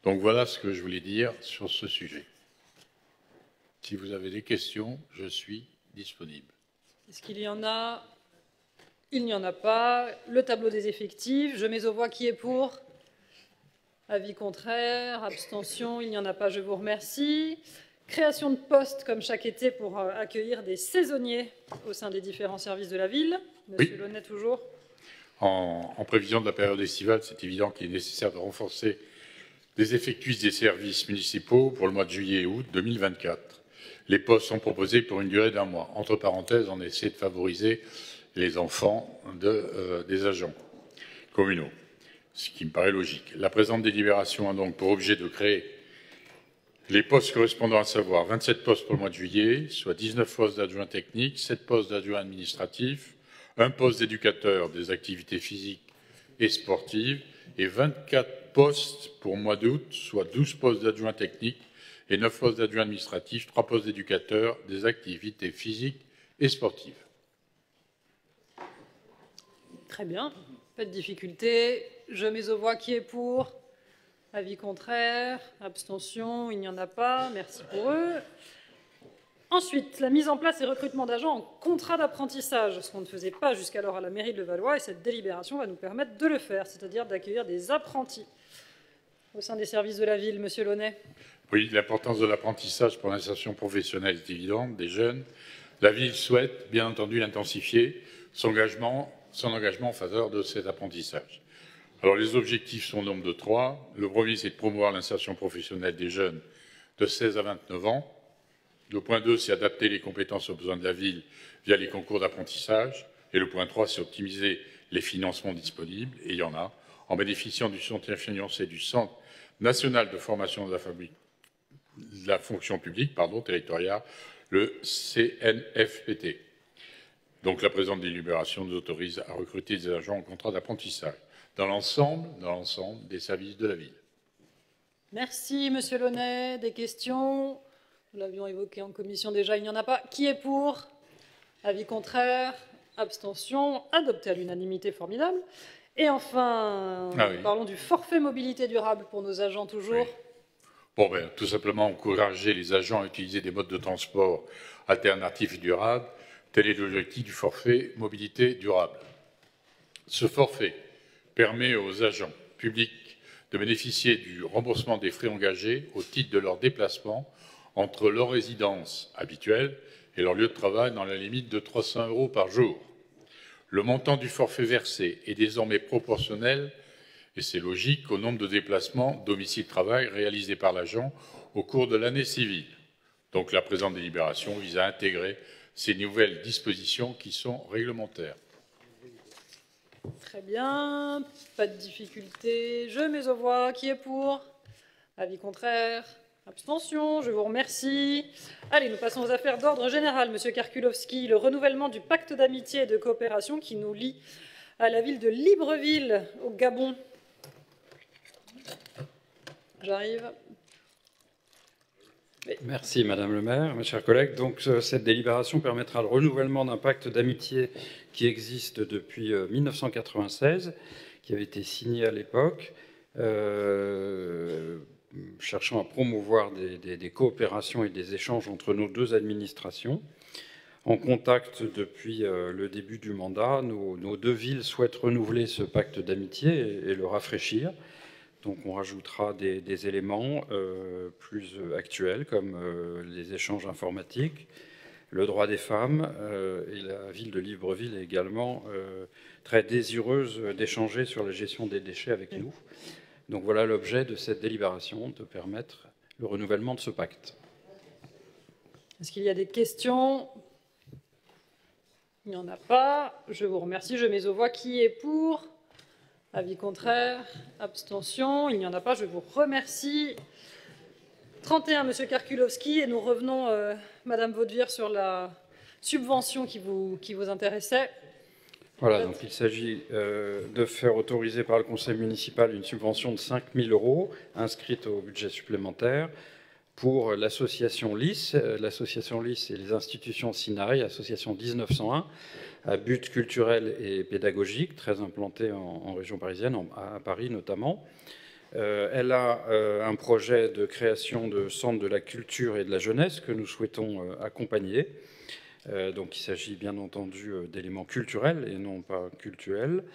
S14: Donc voilà ce que je voulais dire sur ce sujet. Si vous avez des questions, je suis disponible.
S1: Est-ce qu'il y en a? Il n'y en a pas. Le tableau des effectifs, je mets aux voix qui est pour. Avis contraire, abstention, il n'y en a pas, je vous remercie. Création de postes comme chaque été pour accueillir des saisonniers au sein des différents services de la ville. Monsieur Launay, toujours.
S14: En prévision de la période estivale, c'est évident qu'il est nécessaire de renforcer les effectifs des services municipaux pour le mois de juillet et août 2024. Les postes sont proposés pour une durée d'1 mois. Entre parenthèses, on essaie de favoriser les enfants des agents communaux, ce qui me paraît logique. La présente délibération a donc pour objet de créer les postes correspondant à savoir 27 postes pour le mois de juillet, soit 19 postes d'adjoints techniques, 7 postes d'adjoints administratifs, 1 poste d'éducateur des activités physiques et sportives et 24 postes pour le mois d'août, soit 12 postes d'adjoints techniques et 9 postes d'adjoints administratifs, 3 postes d'éducateurs des activités physiques et sportives.
S1: Très bien, pas de difficulté. Je mets aux voix qui est pour. Avis contraire, abstention, il n'y en a pas. Merci pour eux. Ensuite, la mise en place et recrutement d'agents en contrat d'apprentissage, ce qu'on ne faisait pas jusqu'alors à la mairie de Levallois, et cette délibération va nous permettre de le faire, c'est-à-dire d'accueillir des apprentis au sein des services de la ville. Monsieur Launay.
S14: Oui, l'importance de l'apprentissage pour l'insertion professionnelle est évidente des jeunes. La ville souhaite, bien entendu, l'intensifier, son engagement en faveur de cet apprentissage. Alors, les objectifs sont au nombre de 3. Le premier, c'est de promouvoir l'insertion professionnelle des jeunes de 16 à 29 ans. Le point 2, c'est adapter les compétences aux besoins de la ville via les concours d'apprentissage. Et le point 3, c'est optimiser les financements disponibles, et il y en a, en bénéficiant du soutien financier du Centre national de formation de la fonction publique territoriale, le CNFPT. Donc, la présente délibération nous autorise à recruter des agents en contrat d'apprentissage dans l'ensemble des services de la ville.
S1: Merci, Monsieur Launay. Des questions? Nous l'avions évoqué en commission déjà, il n'y en a pas. Qui est pour? Avis contraire? Abstention? Adopté à l'unanimité, formidable. Et enfin, parlons du forfait mobilité durable pour nos agents, toujours.
S14: Oui. Bon, tout simplement encourager les agents à utiliser des modes de transport alternatifs et durables. Tel est l'objectif du forfait mobilité durable. Ce forfait permet aux agents publics de bénéficier du remboursement des frais engagés au titre de leur déplacement entre leur résidence habituelle et leur lieu de travail dans la limite de 300 € par jour. Le montant du forfait versé est désormais proportionnel, et c'est logique, au nombre de déplacements domicile-travail réalisés par l'agent au cours de l'année civile. Donc la présente délibération vise à intégrer ces nouvelles dispositions qui sont réglementaires.
S1: Très bien, pas de difficulté. Je mets aux voix. Qui est pour? Avis contraire? Abstention, je vous remercie. Allez, nous passons aux affaires d'ordre général. Monsieur Karkulovski, le renouvellement du pacte d'amitié et de coopération qui nous lie à la ville de Libreville, au Gabon. J'arrive.
S15: Oui. Merci Madame le maire, mes chers collègues. Donc, cette délibération permettra le renouvellement d'un pacte d'amitié qui existe depuis 1996, qui avait été signé à l'époque, cherchant à promouvoir des coopérations et des échanges entre nos deux administrations. En contact depuis le début du mandat, nos deux villes souhaitent renouveler ce pacte d'amitié et le rafraîchir. Donc on rajoutera des éléments plus actuels comme les échanges informatiques, le droit des femmes, et la ville de Libreville est également très désireuse d'échanger sur la gestion des déchets avec nous. Donc voilà l'objet de cette délibération, de permettre le renouvellement de ce pacte.
S1: Est-ce qu'il y a des questions? Il n'y en a pas. Je vous remercie. Je mets aux voix. Qui est pour? Avis contraire? Abstention? Il n'y en a pas. Je vous remercie. 31, Monsieur Karkulovski. Et nous revenons, Madame Vaudevire, sur la subvention qui vous intéressait.
S15: Voilà, donc il s'agit de faire autoriser par le conseil municipal une subvention de 5 000 € inscrite au budget supplémentaire pour l'association LIS. L'association LIS et les institutions SINAI, association 1901, à but culturel et pédagogique, très implantée en région parisienne, à Paris notamment. Elle a un projet de création de centre de la culture et de la jeunesse que nous souhaitons accompagner. Donc il s'agit bien entendu d'éléments culturels et non pas cultuels.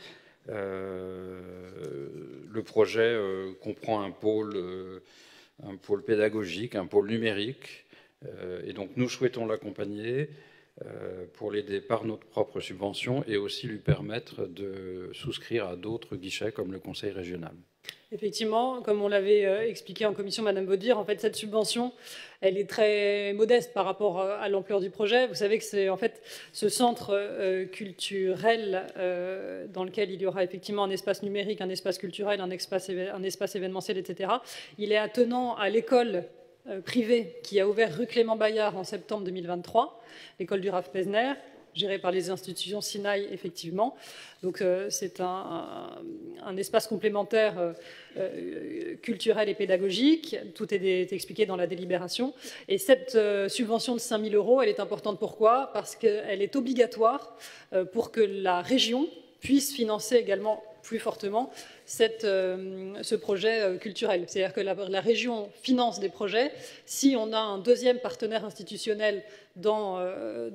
S15: Le projet comprend un pôle pédagogique, un pôle numérique, et donc nous souhaitons l'accompagner pour l'aider par notre propre subvention et aussi lui permettre de souscrire à d'autres guichets comme le conseil régional.
S1: Effectivement, comme on l'avait expliqué en commission, Madame Vaudevire, en fait, cette subvention, elle est très modeste par rapport à l'ampleur du projet. Vous savez que c'est en fait ce centre culturel dans lequel il y aura effectivement un espace numérique, un espace culturel, un espace événementiel, etc. Il est attenant à l'école privée qui a ouvert rue Clément Bayard en septembre 2023, l'école du Rav Pesner, gérée par les institutions SINAI, effectivement. Donc c'est un espace complémentaire culturel et pédagogique. Tout est expliqué dans la délibération. Et cette subvention de 5 000 €, elle est importante. Pourquoi? Parce qu'elle est obligatoire pour que la région puisse financer également plus fortement ce projet culturel. C'est-à-dire que la région finance des projets. Si on a un deuxième partenaire institutionnel dans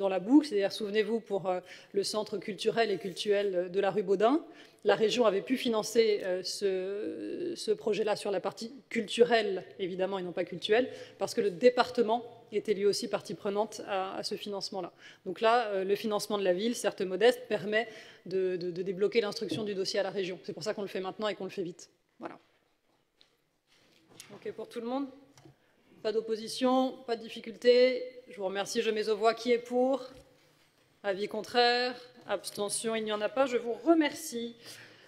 S1: la boucle, c'est-à-dire, souvenez-vous, pour le centre culturel et cultuel de la rue Baudin, la région avait pu financer ce projet-là sur la partie culturelle, évidemment, et non pas cultuelle, parce que le département était lui aussi partie prenante à ce financement-là. Donc là, le financement de la ville, certes modeste, permet de débloquer l'instruction du dossier à la région. C'est pour ça qu'on le fait maintenant et qu'on le fait vite. Voilà. OK pour tout le monde? Pas d'opposition, pas de difficulté. Je vous remercie. Je mets aux voix. Qui est pour? Avis contraire? Abstention? Il n'y en a pas. Je vous remercie.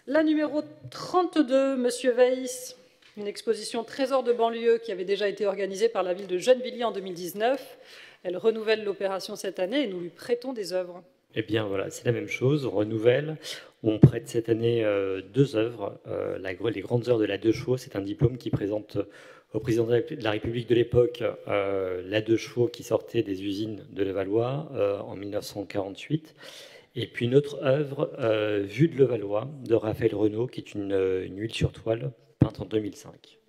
S1: La numéro 32, Monsieur Weiss. Une exposition Trésor de banlieue qui avait déjà été organisée par la ville de Gennevilliers en 2019. Elle renouvelle l'opération cette année et nous lui prêtons des œuvres.
S16: Eh bien voilà, c'est la même chose, on renouvelle. On prête cette année 2 œuvres. Les Grandes Heures de la Deux Chevaux, c'est un diplôme qui présente au président de la République de l'époque la Deux Chevaux qui sortait des usines de Levallois en 1948. Et puis une autre œuvre, Vue de Levallois, de Raphaël Renaud, qui est une huile sur toile peinte en 2005.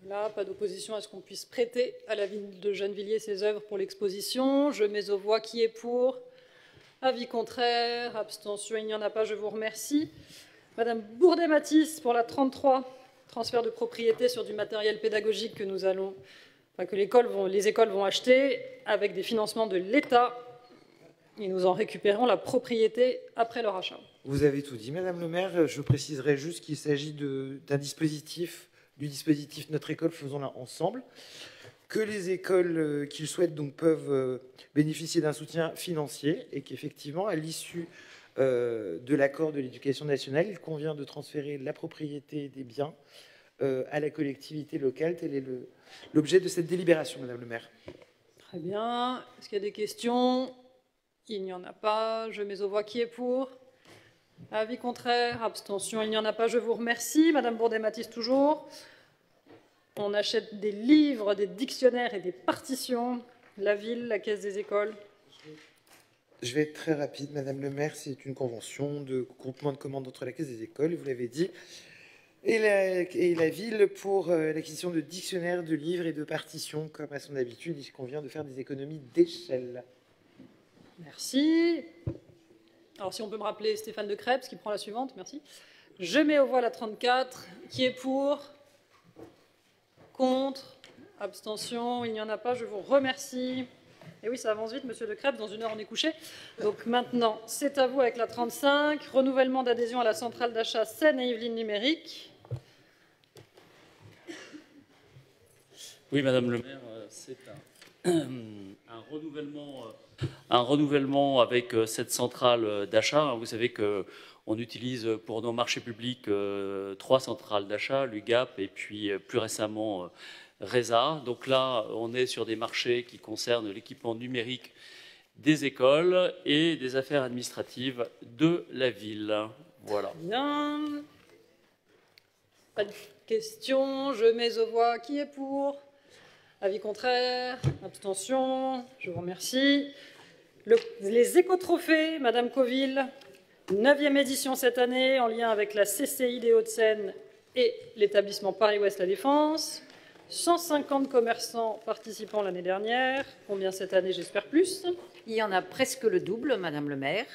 S1: Là, pas d'opposition à ce qu'on puisse prêter à la ville de Gennevilliers ses œuvres pour l'exposition. Je mets aux voix. Qui est pour? Avis contraire, abstention, il n'y en a pas, je vous remercie. Madame Bourdet-Matisse pour la 33, transfert de propriété sur du matériel pédagogique que nous allons, enfin, que les écoles vont acheter avec des financements de l'État. Et nous en récupérons la propriété après leur achat.
S5: Vous avez tout dit, Madame le maire. Je préciserai juste qu'il s'agit d'un dispositif, Notre école, faisons-la ensemble, que les écoles qui le souhaitent donc peuvent bénéficier d'un soutien financier et qu'effectivement, à l'issue de l'accord de l'éducation nationale, il convient de transférer la propriété des biens à la collectivité locale. Tel est l'objet de cette délibération, Madame le maire.
S1: Très bien. Est-ce qu'il y a des questions? Il n'y en a pas. Je mets aux voix qui est pour. Avis contraire, abstention, il n'y en a pas. Je vous remercie. Madame Bourdet-Matisse, toujours. On achète des livres, des dictionnaires et des partitions. La ville, la caisse des écoles.
S5: Je vais être très rapide, Madame le maire. C'est une convention de groupement de commandes entre la caisse des écoles, vous l'avez dit, et la ville pour l'acquisition de dictionnaires, de livres et de partitions. Comme à son habitude, il convient de faire des économies d'échelle.
S1: Merci. Alors, si on peut me rappeler Stéphane de Crêpes, qui prend la suivante, merci. Je mets aux voix la 34. Qui est pour? Contre? Abstention? Il n'y en a pas. Je vous remercie. Et oui, ça avance vite, monsieur de Crêpes. Dans 1 heure, on est couché. Donc maintenant, c'est à vous avec la 35. Renouvellement d'adhésion à la centrale d'achat Seine et Yvelines numérique.
S6: Oui, Madame le maire, c'est un renouvellement avec cette centrale d'achat. Vous savez qu'on utilise pour nos marchés publics 3 centrales d'achat, l'UGAP et puis plus récemment RESA. Donc là, on est sur des marchés qui concernent l'équipement numérique des écoles et des affaires administratives de la ville. Voilà.
S1: Bien. Pas de questions. Je mets aux voix qui est pour. Avis contraire, abstention, je vous remercie. Les écotrophées, Madame Coville, 9e édition cette année, en lien avec la CCI des Hauts-de-Seine et l'établissement Paris-Ouest La Défense. 150 commerçants participants l'année dernière. Combien cette année, j'espère plus?
S12: Il y en a presque le double, Madame le maire.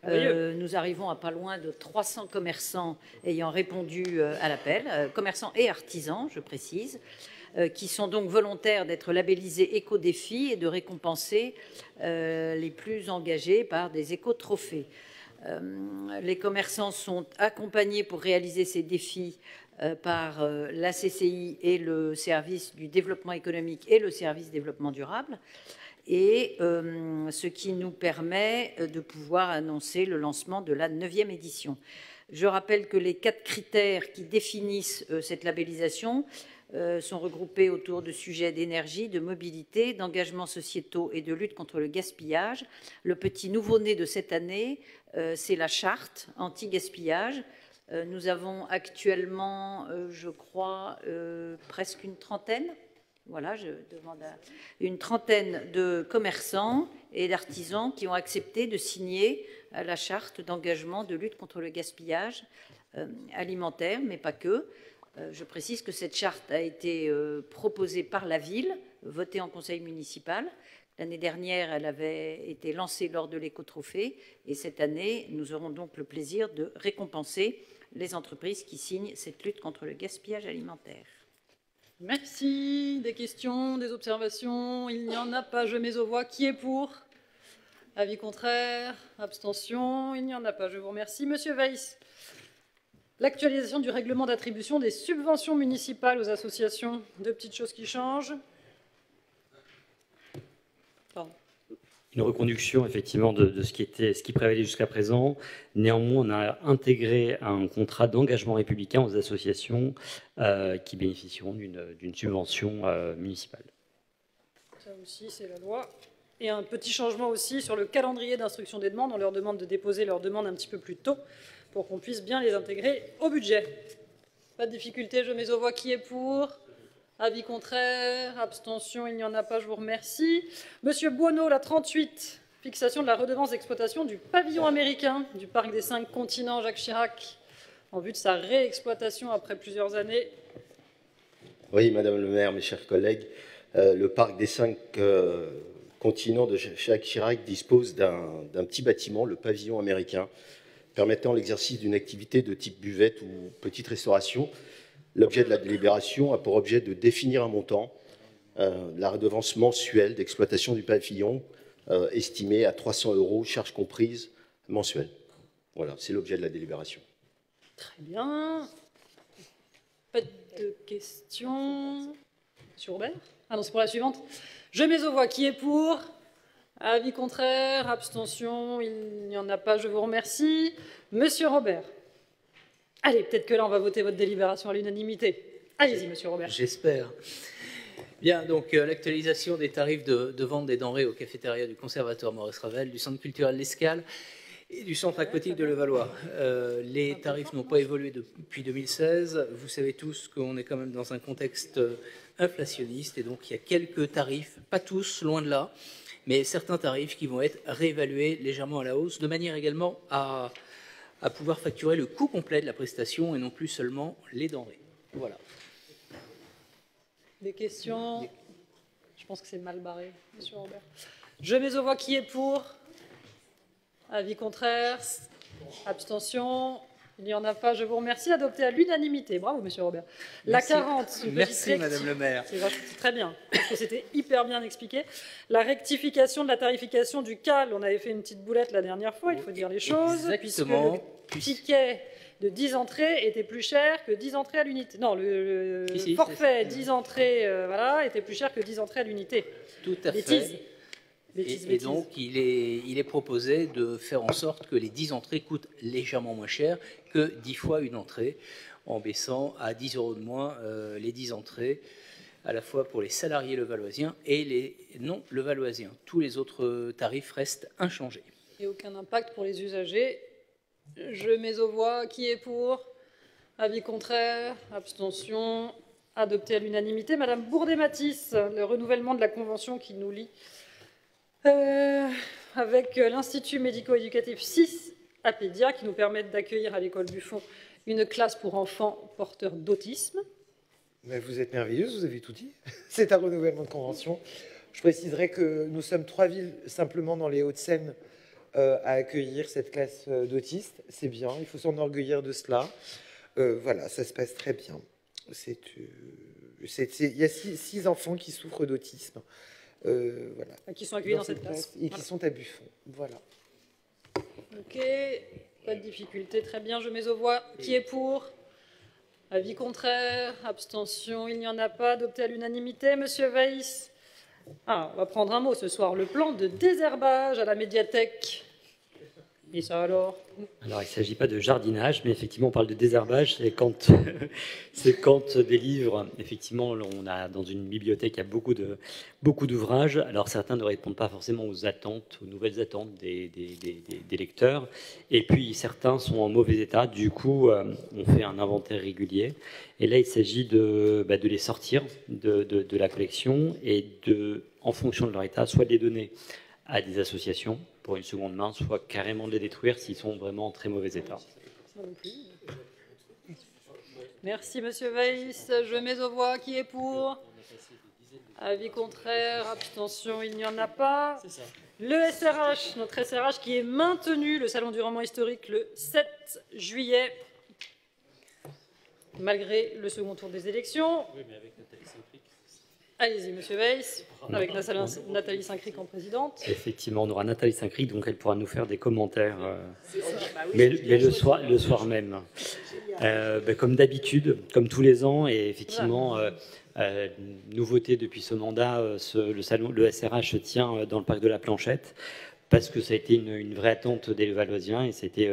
S12: Nous arrivons à pas loin de 300 commerçants ayant répondu à l'appel, commerçants et artisans, je précise, qui sont donc volontaires d'être labellisés éco-défis et de récompenser les plus engagés par des éco-trophées. Les commerçants sont accompagnés pour réaliser ces défis par la CCI et le service du développement économique et le service développement durable, et ce qui nous permet de pouvoir annoncer le lancement de la 9e édition. Je rappelle que les 4 critères qui définissent cette labellisation sont regroupés autour de sujets d'énergie, de mobilité, d'engagement sociétaux et de lutte contre le gaspillage. Le petit nouveau-né de cette année, c'est la charte anti-gaspillage. Nous avons actuellement, je crois, presque une trentaine. Voilà, je demande à une trentaine de commerçants et d'artisans qui ont accepté de signer la charte d'engagement de lutte contre le gaspillage alimentaire, mais pas que. Je précise que cette charte a été proposée par la ville, votée en conseil municipal. L'année dernière, elle avait été lancée lors de l'écotrophée, et cette année, nous aurons donc le plaisir de récompenser les entreprises qui signent cette lutte contre le gaspillage alimentaire.
S1: Merci. Des questions, des observations? Il n'y en a pas. Je mets aux voix. Qui est pour? Avis contraire? Abstention? Il n'y en a pas. Je vous remercie. Monsieur Weiss, l'actualisation du règlement d'attribution des subventions municipales aux associations. 2 petites choses qui changent. Pardon.
S16: Une reconduction effectivement de ce qui prévalait jusqu'à présent. Néanmoins, on a intégré un contrat d'engagement républicain aux associations qui bénéficieront d'une subvention municipale.
S1: Ça aussi, c'est la loi. Et un petit changement aussi sur le calendrier d'instruction des demandes. On leur demande de déposer leurs demandes un petit peu plus tôt pour qu'on puisse bien les intégrer au budget. Pas de difficulté, je mets aux voix qui est pour. Avis contraire, abstention, il n'y en a pas, je vous remercie. Monsieur Buono, la 38, fixation de la redevance d'exploitation du pavillon américain du Parc des 5 continents Jacques Chirac, en vue de sa réexploitation après plusieurs années.
S17: Oui, Madame le maire, mes chers collègues, le Parc des 5 continents de Jacques Chirac dispose d'un petit bâtiment, le pavillon américain, permettant l'exercice d'une activité de type buvette ou petite restauration. L'objet de la délibération a pour objet de définir un montant, la redevance mensuelle d'exploitation du pavillon, estimée à 300 €, charges comprises mensuelles. Voilà, c'est l'objet de la délibération.
S1: Très bien. Pas de questions. Monsieur Robert? Ah non, c'est pour la suivante. Je mets aux voix. Qui est pour? Avis contraire, abstention, il n'y en a pas, je vous remercie. Monsieur Robert. Allez, peut-être que là, on va voter votre délibération à l'unanimité. Allez-y, monsieur Robert.
S3: J'espère. Bien, donc l'actualisation des tarifs de vente des denrées aux cafétérias du Conservatoire Maurice Ravel, du Centre culturel L'Escale et du Centre aquatique de Levallois. Les tarifs n'ont pas évolué depuis 2016. Vous savez tous qu'on est quand même dans un contexte inflationniste et donc il y a quelques tarifs, pas tous, loin de là, mais certains tarifs qui vont être réévalués légèrement à la hausse, de manière également à pouvoir facturer le coût complet de la prestation et non plus seulement les denrées. Voilà.
S1: Des questions? Je pense que c'est mal barré, monsieur Robert. Je mets aux voix. Qui est pour? Avis contraire? Abstention? Il n'y en a pas, je vous remercie. Adopté à l'unanimité. Bravo, monsieur Robert. La 40.
S3: Merci, madame le maire.
S1: C'est très bien, parce que c'était hyper bien expliqué. La rectification de la tarification du CAL. On avait fait une petite boulette la dernière fois, il faut dire les choses.
S3: Exactement.
S1: Puisque le ticket de 10 entrées était plus cher que 10 entrées à l'unité. Non, le forfait 10 entrées voilà, était plus cher que 10 entrées à l'unité.
S3: Tout à fait. Et donc, il est proposé de faire en sorte que les 10 entrées coûtent légèrement moins cher que 10 fois une entrée, en baissant à 10 € de moins les 10 entrées, à la fois pour les salariés levalloisiens et les non-levalloisiens. Tous les autres tarifs restent inchangés.
S1: Et aucun impact pour les usagers. Je mets aux voix. Qui est pour? Avis contraire? Abstention? Adopté à l'unanimité. Madame Bourdet-Matisse, le renouvellement de la convention qui nous lie avec l'Institut médico-éducatif 6 à Pédia, qui nous permettent d'accueillir à l'école Buffon une classe pour enfants porteurs d'autisme.
S5: Mais vous êtes merveilleuse, vous avez tout dit. C'est un renouvellement de convention. Je préciserai que nous sommes 3 villes simplement dans les Hauts-de-Seine à accueillir cette classe d'autistes. C'est bien, il faut s'enorgueillir de cela. Voilà, ça se passe très bien. Il y a 6 enfants qui souffrent d'autisme. Voilà.
S1: Qui sont accueillis dans cette classe.
S5: Et qui sont à Buffon. Voilà.
S1: Ok, pas de difficulté, très bien. Je mets aux voix. Qui est pour? Avis contraire, abstention, il n'y en a pas. Adopté à l'unanimité. Monsieur Weiss. Ah, on va prendre un mot ce soir. Le plan de désherbage à la médiathèque. Et ça alors?
S16: Alors, il ne s'agit pas de jardinage, mais effectivement, on parle de désherbage. C'est quand, des livres, effectivement, on a dans une bibliothèque, il y a beaucoup d'ouvrages. Alors, certains ne répondent pas forcément aux attentes, aux nouvelles attentes des lecteurs. Et puis, certains sont en mauvais état. Du coup, on fait un inventaire régulier. Et là, il s'agit de les sortir de la collection et en fonction de leur état, soit de les donner à des associations pour une seconde main, soit carrément de les détruire s'ils sont vraiment en très mauvais état.
S1: Merci, monsieur Weiss. Je mets aux voix. Qui est pour? Avis contraire, abstention, il n'y en a pas. Le SRH, notre SRH qui est maintenu, le Salon du roman historique, le 7 juillet, malgré le second tour des élections.
S15: Oui, mais avec Nathalie Saint-Cric.
S1: Allez-y, monsieur Weiss, avec Nathalie Saint-Cric en présidente.
S16: Effectivement, on aura Nathalie Saint-Cric, donc elle pourra nous faire des commentaires, mais le soir même. Comme d'habitude, comme tous les ans, et effectivement, nouveauté depuis ce mandat, le SRH tient dans le parc de la Planchette, parce que ça a été une vraie attente des Levalloisiens et ça a été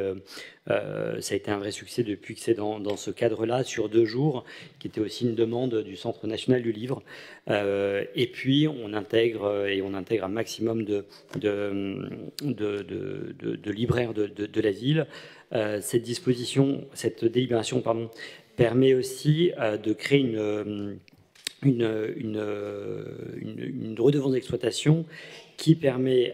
S16: un vrai succès depuis que c'est dans ce cadre-là, sur 2 jours, qui était aussi une demande du Centre national du livre. Et puis, on intègre un maximum de libraires de la ville. Cette délibération permet aussi de créer une redevance d'exploitation qui permet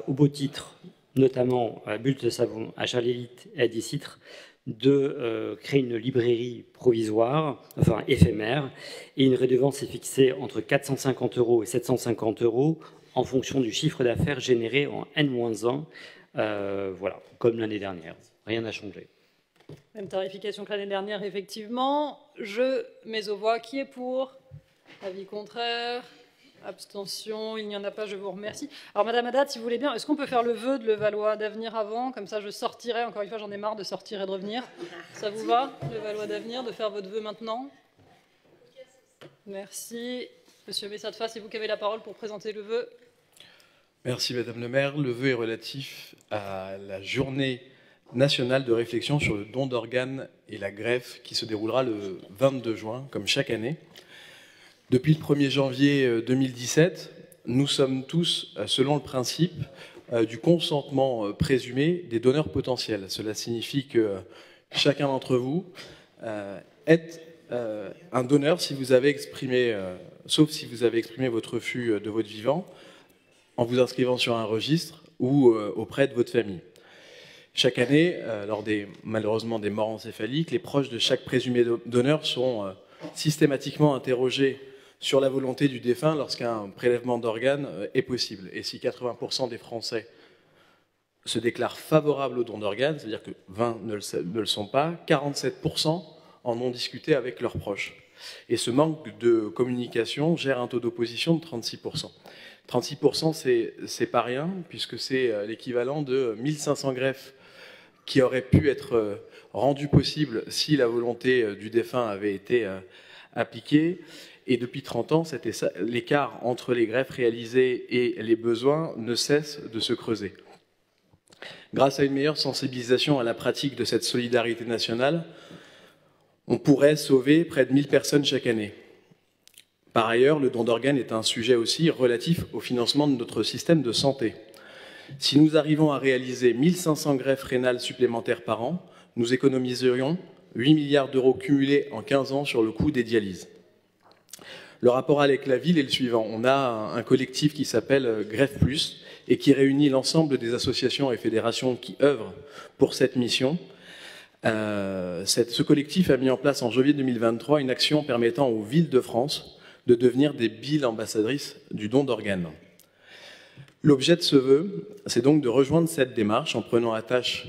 S16: au beau titre, notamment à Bulles de Savon, à Charles-Élite et à Dicitre, de créer une librairie provisoire, enfin éphémère, et une redevance est fixée entre 450 € et 750 € en fonction du chiffre d'affaires généré en N-1, voilà, comme l'année dernière. Rien n'a changé.
S1: Même tarification que l'année dernière, effectivement. Je mets aux voix. Qui est pour? Avis contraire? Abstention? Il n'y en a pas, je vous remercie. Alors, Madame Haddad, si vous voulez bien, est-ce qu'on peut faire le vœu de Levallois d'avenir avant? Comme ça, je sortirai. Encore une fois, j'en ai marre de sortir et de revenir. Ça vous va, Levallois d'avenir, de faire votre vœu maintenant? Merci. Monsieur Messatfa, c'est vous qui avez la parole pour présenter le vœu.
S9: Merci, Madame le maire. Le vœu est relatif à la journée nationale de réflexion sur le don d'organes et la greffe qui se déroulera le 22 juin, comme chaque année. Depuis le 1er janvier 2017, nous sommes tous, selon le principe du consentement présumé des donneurs potentiels. Cela signifie que chacun d'entre vous est un donneur si vous avez exprimé, sauf si vous avez exprimé votre refus de votre vivant, en vous inscrivant sur un registre ou auprès de votre famille. Chaque année, lors malheureusement des morts encéphaliques, les proches de chaque présumé donneur sont systématiquement interrogés sur la volonté du défunt lorsqu'un prélèvement d'organes est possible. Et si 80% des Français se déclarent favorables au don d'organes, c'est-à-dire que 20 ne le sont pas, 47% en ont discuté avec leurs proches. Et ce manque de communication gère un taux d'opposition de 36%. 36%, c'est pas rien, puisque c'est l'équivalent de 1500 greffes qui auraient pu être rendues possibles si la volonté du défunt avait été appliquée. Et depuis 30 ans, l'écart entre les greffes réalisées et les besoins ne cesse de se creuser. Grâce à une meilleure sensibilisation à la pratique de cette solidarité nationale, on pourrait sauver près de 1000 personnes chaque année. Par ailleurs, le don d'organes est un sujet aussi relatif au financement de notre système de santé. Si nous arrivons à réaliser 1500 greffes rénales supplémentaires par an, nous économiserions 8 milliards d'euros cumulés en 15 ans sur le coût des dialyses. Le rapport avec la ville est le suivant. On a un collectif qui s'appelle Greffe Plus et qui réunit l'ensemble des associations et fédérations qui œuvrent pour cette mission. Ce collectif a mis en place en janvier 2023 une action permettant aux villes de France de devenir des villes ambassadrices du don d'organes. L'objet de ce vœu, c'est donc de rejoindre cette démarche en prenant attache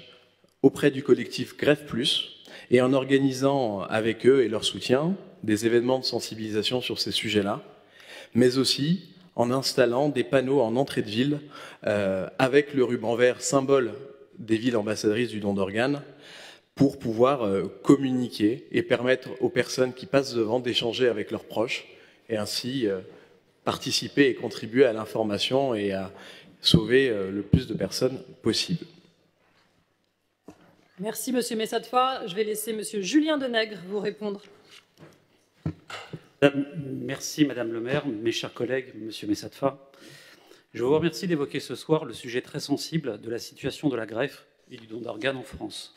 S9: auprès du collectif Greffe Plus et en organisant avec eux et leur soutien des événements de sensibilisation sur ces sujets-là, mais aussi en installant des panneaux en entrée de ville avec le ruban vert, symbole des villes ambassadrices du don d'organes, pour pouvoir communiquer et permettre aux personnes qui passent devant d'échanger avec leurs proches et ainsi participer et contribuer à l'information et à sauver le plus de personnes possible.
S1: Merci, Monsieur Messatfa. Je vais laisser Monsieur Julien Denègre vous répondre.
S18: Merci, Madame le maire, mes chers collègues, Monsieur Messatfa. Je vous remercie d'évoquer ce soir le sujet très sensible de la situation de la greffe et du don d'organes en France.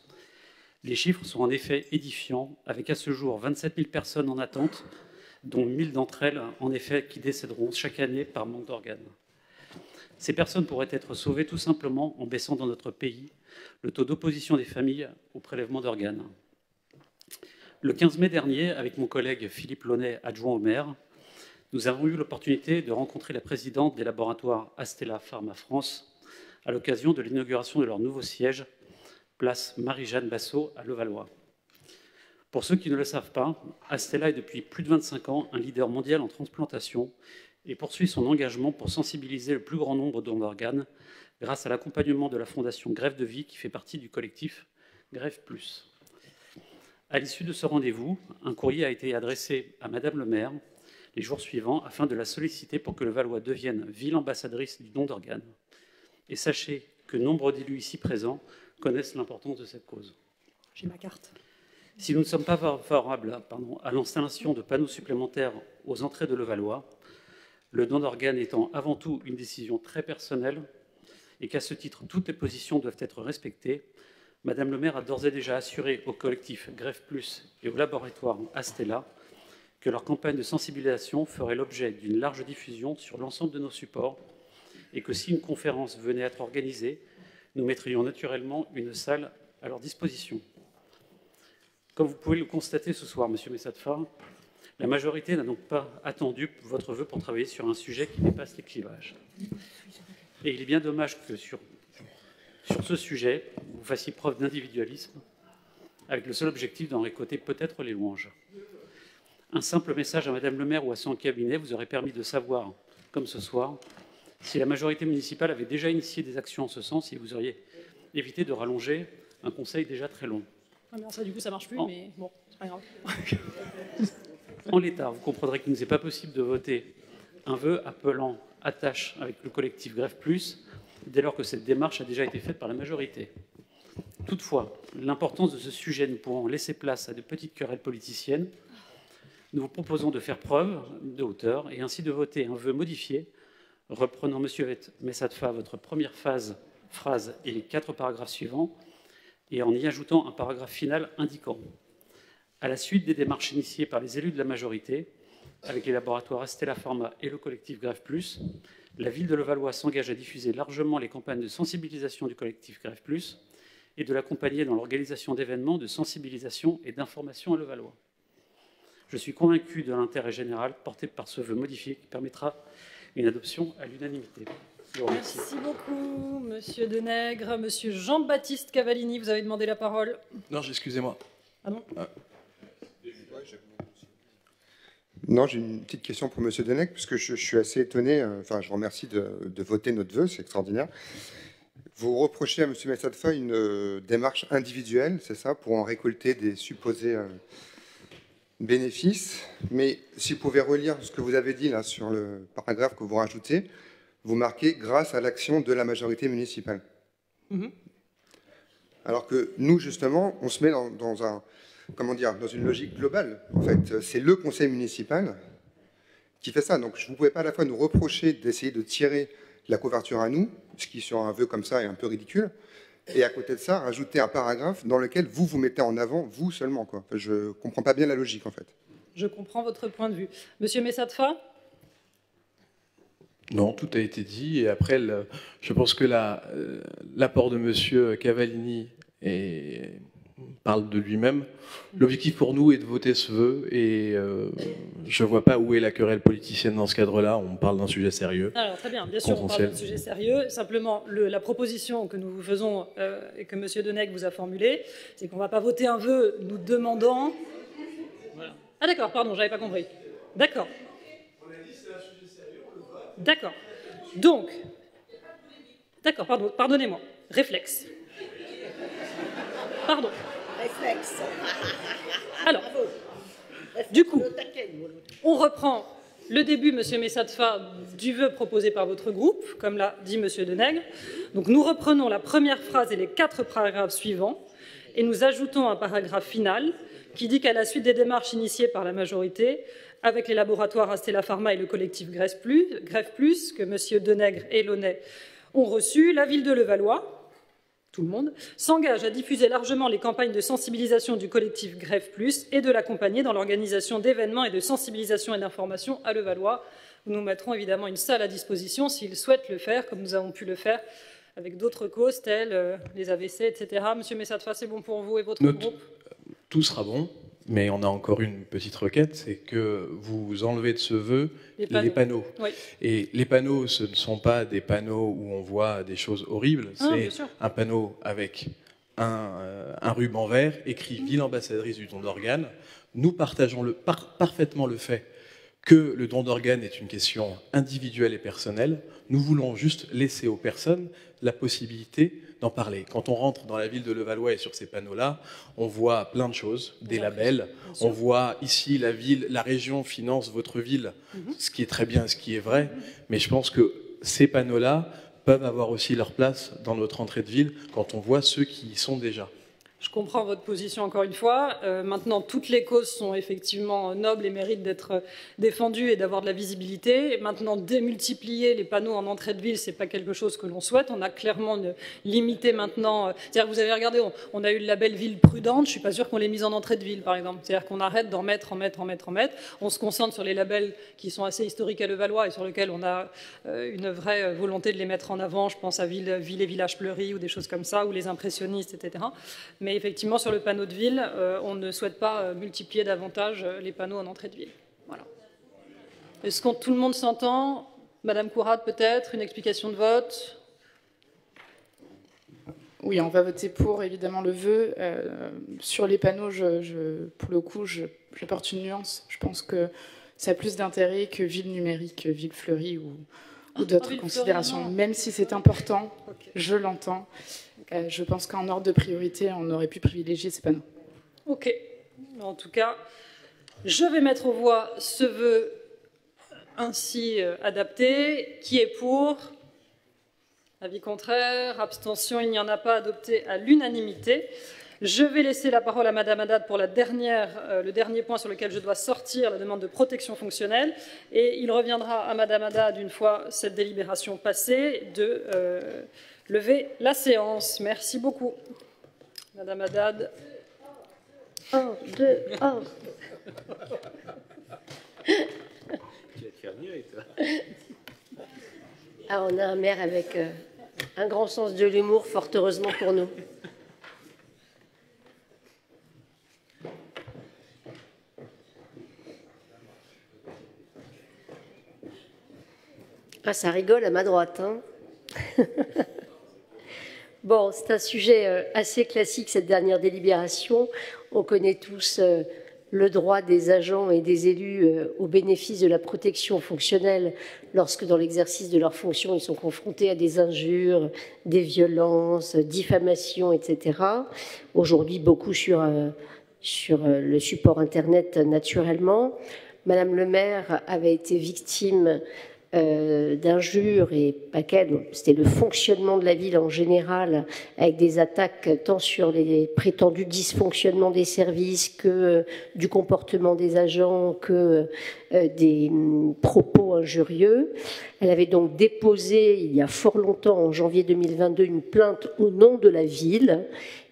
S18: Les chiffres sont en effet édifiants, avec à ce jour 27 000 personnes en attente, dont 1000 d'entre elles, en effet, qui décéderont chaque année par manque d'organes. Ces personnes pourraient être sauvées tout simplement en baissant dans notre pays le taux d'opposition des familles au prélèvement d'organes. Le 15 mai dernier, avec mon collègue Philippe Launay, adjoint au maire, nous avons eu l'opportunité de rencontrer la présidente des laboratoires Astella Pharma France à l'occasion de l'inauguration de leur nouveau siège, place Marie-Jeanne Bassot à Levallois. Pour ceux qui ne le savent pas, Astella est depuis plus de 25 ans un leader mondial en transplantation et poursuit son engagement pour sensibiliser le plus grand nombre de dons d'organes grâce à l'accompagnement de la fondation Greffe de Vie qui fait partie du collectif Greffe Plus. À l'issue de ce rendez-vous, un courrier a été adressé à Madame le maire les jours suivants afin de la solliciter pour que le Vallois devienne ville ambassadrice du don d'organes. Et sachez que nombre d'élus ici présents connaissent l'importance de cette cause.
S1: J'ai ma carte.
S18: Si nous ne sommes pas favorables à l'installation de panneaux supplémentaires aux entrées de Levallois, le don d'organes étant avant tout une décision très personnelle et qu'à ce titre, toutes les positions doivent être respectées, Madame le maire a d'ores et déjà assuré au collectif Greffe Plus et au laboratoire Astella que leur campagne de sensibilisation ferait l'objet d'une large diffusion sur l'ensemble de nos supports et que si une conférence venait à être organisée, nous mettrions naturellement une salle à leur disposition. Comme vous pouvez le constater ce soir, Monsieur Messatfa, la majorité n'a donc pas attendu votre vœu pour travailler sur un sujet qui dépasse les clivages. Et il est bien dommage que sur sur ce sujet, vous fassiez preuve d'individualisme, avec le seul objectif d'en récolter peut-être les louanges. Un simple message à Madame le maire ou à son cabinet vous aurait permis de savoir, comme ce soir, si la majorité municipale avait déjà initié des actions en ce sens et vous auriez évité de rallonger un conseil déjà très long.
S1: Ah non, ça, du coup, ça marche plus, mais bon, c'est pas grave.
S18: En l'état, vous comprendrez qu'il ne n'est pas possible de voter un vœu appelant à tâche avec le collectif Grève Plus, dès lors que cette démarche a déjà été faite par la majorité. Toutefois, l'importance de ce sujet nous pouvant laisser place à de petites querelles politiciennes, nous vous proposons de faire preuve de hauteur et ainsi de voter un vœu modifié, reprenant, Monsieur Messatfa, votre première phrase et les 4 paragraphes suivants, et en y ajoutant un paragraphe final indiquant « À la suite des démarches initiées par les élus de la majorité, avec les laboratoires Astella Pharma et le collectif Grève Plus, la ville de Levallois s'engage à diffuser largement les campagnes de sensibilisation du collectif Grève Plus et de l'accompagner dans l'organisation d'événements de sensibilisation et d'information à Levallois. Je suis convaincu de l'intérêt général porté par ce vœu modifié qui permettra une adoption à l'unanimité.
S1: Merci beaucoup, Monsieur Denègre. Monsieur Jean-Baptiste Cavallini, vous avez demandé la parole.
S9: Non, excusez-moi.
S1: Ah non
S19: Non, j'ai une petite question pour Monsieur Denègre, puisque je suis assez étonné. Enfin, je vous remercie de voter notre vœu, c'est extraordinaire. Vous reprochez à Monsieur Messatfa une démarche individuelle, c'est ça, pour en récolter des supposés bénéfices. Mais si vous pouvez relire ce que vous avez dit là sur le paragraphe que vous rajoutez, vous marquez grâce à l'action de la majorité municipale. Alors que nous, justement, on se met dans un, comment dire, dans une logique globale. En fait, c'est le conseil municipal qui fait ça. Donc, vous ne pouvez pas à la fois nous reprocher d'essayer de tirer la couverture à nous, ce qui, sur un vœu comme ça, est un peu ridicule, et à côté de ça, rajouter un paragraphe dans lequel vous vous mettez en avant, vous seulement, quoi. Enfin, je ne comprends pas bien la logique, en fait.
S1: Je comprends votre point de vue. Monsieur Messatfa?
S9: Non, tout a été dit. Et après, je pense que l'apport de Monsieur Cavallini parle de lui-même. L'objectif pour nous est de voter ce vœu et je ne vois pas où est la querelle politicienne dans ce cadre-là. On parle d'un sujet sérieux.
S1: Alors, très bien. Bien sûr, on parle d'un sujet sérieux. Simplement, la proposition que nous vous faisons et que Monsieur Denègre vous a formulée, c'est qu'on ne va pas voter un vœu nous demandant... Voilà. Ah d'accord, pardon, je n'avais pas compris. D'accord. D'accord. Donc, d'accord, pardonnez-moi. Réflexe. Pardon.
S8: Réflexe.
S1: Alors, du coup, on reprend le début, Monsieur Messatfa, du vœu proposé par votre groupe, comme l'a dit Monsieur Denègre. Donc, nous reprenons la première phrase et les 4 paragraphes suivants, et nous ajoutons un paragraphe final qui dit qu'à la suite des démarches initiées par la majorité, avec les laboratoires Astella Pharma et le collectif Grève Plus, que M. Denègre et Launay ont reçu, la ville de Levallois, tout le monde, s'engage à diffuser largement les campagnes de sensibilisation du collectif Grève Plus et de l'accompagner dans l'organisation d'événements et de sensibilisation et d'information à Levallois. Nous mettrons évidemment une salle à disposition s'ils souhaitent le faire, comme nous avons pu le faire avec d'autres causes telles les AVC, etc. Monsieur Messatfa, c'est bon pour vous et votre groupe?
S9: Tout sera bon. Mais on a encore une petite requête, c'est que vous enlevez de ce vœu les panneaux.
S1: Oui.
S9: Et les panneaux, ce ne sont pas des panneaux où on voit des choses horribles, c'est un panneau avec un ruban vert écrit « Ville ambassadrice du don d'organes ». Nous partageons parfaitement le fait que le don d'organes est une question individuelle et personnelle. Nous voulons juste laisser aux personnes la possibilité d'en parler. Quand on rentre dans la ville de Levallois et sur ces panneaux-là, on voit plein de choses, des labels. On voit ici la région finance votre ville, ce qui est très bien, ce qui est vrai. Mais je pense que ces panneaux-là peuvent avoir aussi leur place dans notre entrée de ville quand on voit ceux qui y sont déjà.
S1: Je comprends votre position encore une fois. Maintenant, toutes les causes sont effectivement nobles et méritent d'être défendues et d'avoir de la visibilité. Et maintenant, démultiplier les panneaux en entrée de ville, c'est pas quelque chose que l'on souhaite. On a clairement limité maintenant. C'est-à-dire que vous avez regardé, on a eu le label ville prudente. Je suis pas sûre qu'on l'ait mis en entrée de ville, par exemple. C'est-à-dire qu'on arrête d'en mettre, en mettre. On se concentre sur les labels qui sont assez historiques à Levallois et sur lesquels on a une vraie volonté de les mettre en avant. Je pense à ville et village fleuris ou des choses comme ça, ou les impressionnistes, etc. Mais effectivement, sur le panneau de ville, on ne souhaite pas multiplier davantage les panneaux en entrée de ville. Voilà. Est-ce que tout le monde s'entend? Madame Courade, peut-être une explication de vote?
S20: Oui, on va voter pour, évidemment, le vœu. Sur les panneaux, pour le coup, j'apporte une nuance. Je pense que ça a plus d'intérêt que ville numérique, ville fleurie ou d'autres considérations. Même si c'est important, je l'entends. Je pense qu'en ordre de priorité, on aurait pu privilégier ces panneaux.
S1: Ok. En tout cas, je vais mettre aux voix ce vœu ainsi adapté. Qui est pour? Avis contraire, abstention, il n'y en a pas, adopté à l'unanimité. Je vais laisser la parole à Madame Haddad pour le dernier point sur lequel je dois sortir la demande de protection fonctionnelle. Et il reviendra à Madame Haddad, une fois cette délibération passée, de lever la séance. Merci beaucoup. Madame Haddad.
S4: 1, 2, 1.
S17: Tu vas te faire mieux, toi.
S4: Ah, on a un maire avec un grand sens de l'humour, fort heureusement pour nous. Ah, ça rigole à ma droite, hein. Bon, c'est un sujet assez classique, cette dernière délibération. On connaît tous le droit des agents et des élus au bénéfice de la protection fonctionnelle lorsque, dans l'exercice de leurs fonctions, ils sont confrontés à des injures, des violences, diffamations, etc. Aujourd'hui, beaucoup sur le support Internet, naturellement. Madame le maire avait été victime d'injures, et pas qu'elle, c'était le fonctionnement de la ville en général, avec des attaques tant sur les prétendus dysfonctionnements des services que du comportement des agents, que des propos injurieux. Elle avait donc déposé, il y a fort longtemps, en janvier 2022, une plainte au nom de la ville,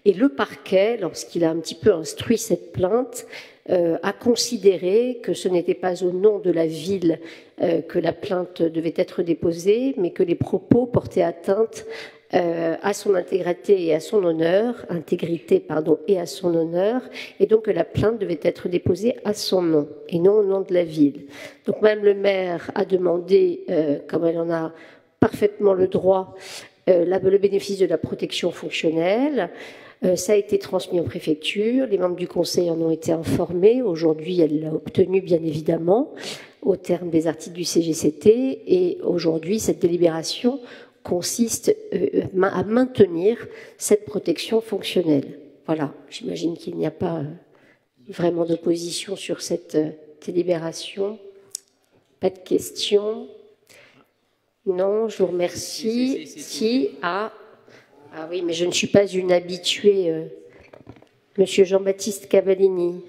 S4: et le parquet, lorsqu'il a un petit peu instruit cette plainte, a considéré que ce n'était pas au nom de la ville que la plainte devait être déposée, mais que les propos portaient atteinte à son intégrité et à son honneur, et à son honneur, et donc que la plainte devait être déposée à son nom et non au nom de la ville. Donc Madame le maire a demandé, comme elle en a parfaitement le droit, le bénéfice de la protection fonctionnelle. Ça a été transmis en préfecture, les membres du conseil en ont été informés. Aujourd'hui, elle l'a obtenu, bien évidemment, au terme des articles du CGCT. Et aujourd'hui, cette délibération consiste à maintenir cette protection fonctionnelle. Voilà, j'imagine qu'il n'y a pas vraiment d'opposition sur cette délibération. Pas de questions? Non, je vous remercie. Si, Ah oui, mais je ne suis pas une habituée. Monsieur Jean-Baptiste Cavallini.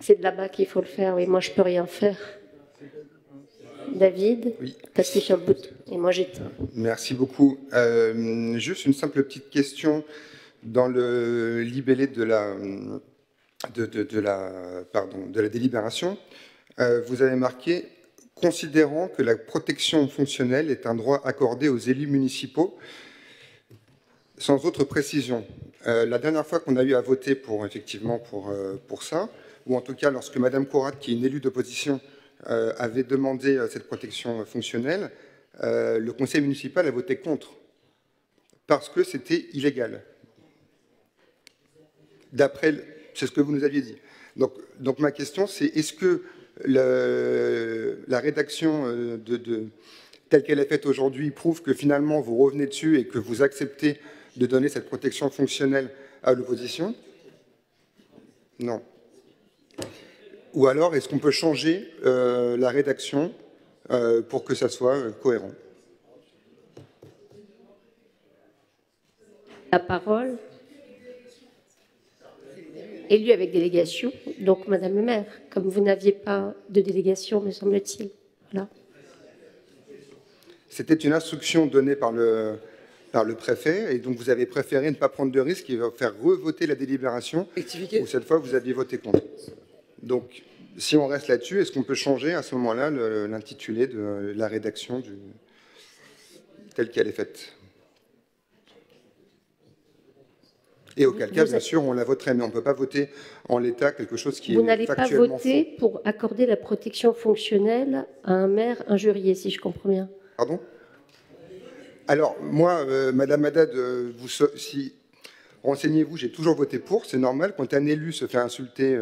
S4: C'est de là-bas qu'il faut le faire. Oui, moi je peux rien faire. David,
S19: oui.
S4: T'appuies sur le bouton. Et moi j'étais.
S19: Merci beaucoup. Juste une simple petite question. Dans le libellé de la délibération, vous avez marqué « Considérant que la protection fonctionnelle est un droit accordé aux élus municipaux », sans autre précision. La dernière fois qu'on a eu à voter pour ça, ou en tout cas lorsque Madame Conrad, qui est une élue d'opposition, avait demandé cette protection fonctionnelle, le conseil municipal a voté contre, parce que c'était illégal. C'est ce que vous nous aviez dit. Donc ma question, c'est est-ce que la rédaction telle qu'elle est faite aujourd'hui prouve que finalement vous revenez dessus et que vous acceptez de donner cette protection fonctionnelle à l'opposition? Non. Ou alors, est-ce qu'on peut changer la rédaction pour que ça soit cohérent?
S4: La parole. Élu avec délégation, donc Madame le maire, comme vous n'aviez pas de délégation, me semble-t-il. Voilà.
S19: C'était une instruction donnée par le préfet, et donc vous avez préféré ne pas prendre de risque et faire revoter la délibération, où cette fois vous aviez voté contre. Donc, si on reste là-dessus, est-ce qu'on peut changer à ce moment-là l'intitulé de la rédaction telle qu'elle est faite? Et auquel cas, bien sûr, on la voterait, mais on ne peut pas voter en l'état quelque chose qui est factuellement faux. Vous n'allez pas voter
S4: pour accorder la protection fonctionnelle à un maire injurié, si je comprends bien.
S19: Pardon? Alors, moi, Madame Haddad, renseignez-vous, j'ai toujours voté pour. C'est normal, quand un élu se fait insulter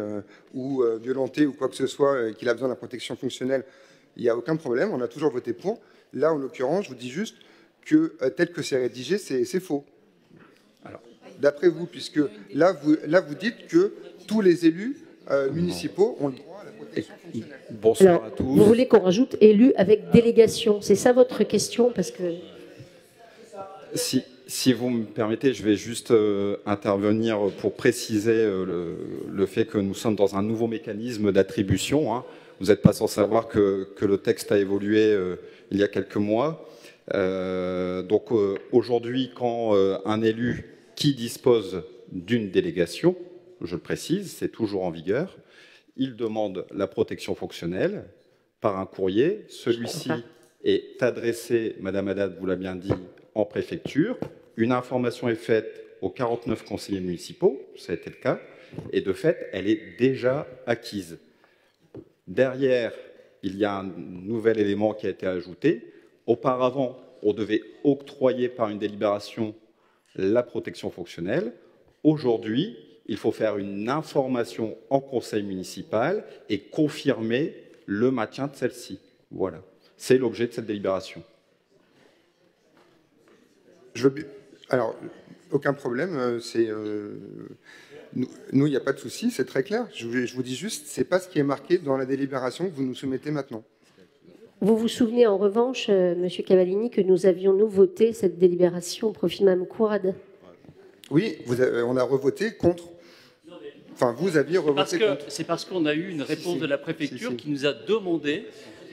S19: ou violenter ou quoi que ce soit, qu'il a besoin de la protection fonctionnelle, il n'y a aucun problème, on a toujours voté pour. Là, en l'occurrence, je vous dis juste que tel que c'est rédigé, c'est faux. D'après vous, puisque là, vous dites que tous les élus municipaux ont le droit à la protection fonctionnelle.
S21: Bonsoir à tous. Vous voulez qu'on rajoute élu avec délégation? C'est ça votre question? Parce que...
S22: Si vous me permettez, je vais juste intervenir pour préciser le fait que nous sommes dans un nouveau mécanisme d'attribution. Hein. Vous n'êtes pas sans savoir que le texte a évolué il y a quelques mois. Donc aujourd'hui, quand un élu qui dispose d'une délégation, je le précise, c'est toujours en vigueur, il demande la protection fonctionnelle par un courrier. Celui-ci est adressé, Madame Haddad vous l'a bien dit, en préfecture. Une information est faite aux 49 conseillers municipaux, ça a été le cas, et de fait, elle est déjà acquise. Derrière, il y a un nouvel élément qui a été ajouté. Auparavant, on devait octroyer par une délibération la protection fonctionnelle. Aujourd'hui, il faut faire une information en conseil municipal et confirmer le maintien de celle-ci. Voilà, c'est l'objet de cette délibération.
S19: Alors, aucun problème, nous, il n'y a pas de souci, c'est très clair. Je vous dis juste, ce n'est pas ce qui est marqué dans la délibération que vous nous soumettez maintenant.
S21: Vous vous souvenez en revanche, Monsieur Cavallini, que nous avions, nous, voté cette délibération au profit de Mme Courade?
S19: Oui, on a revoté contre. Enfin, vous aviez revoté contre.
S6: C'est parce qu'on a eu une réponse de la préfecture qui nous a demandé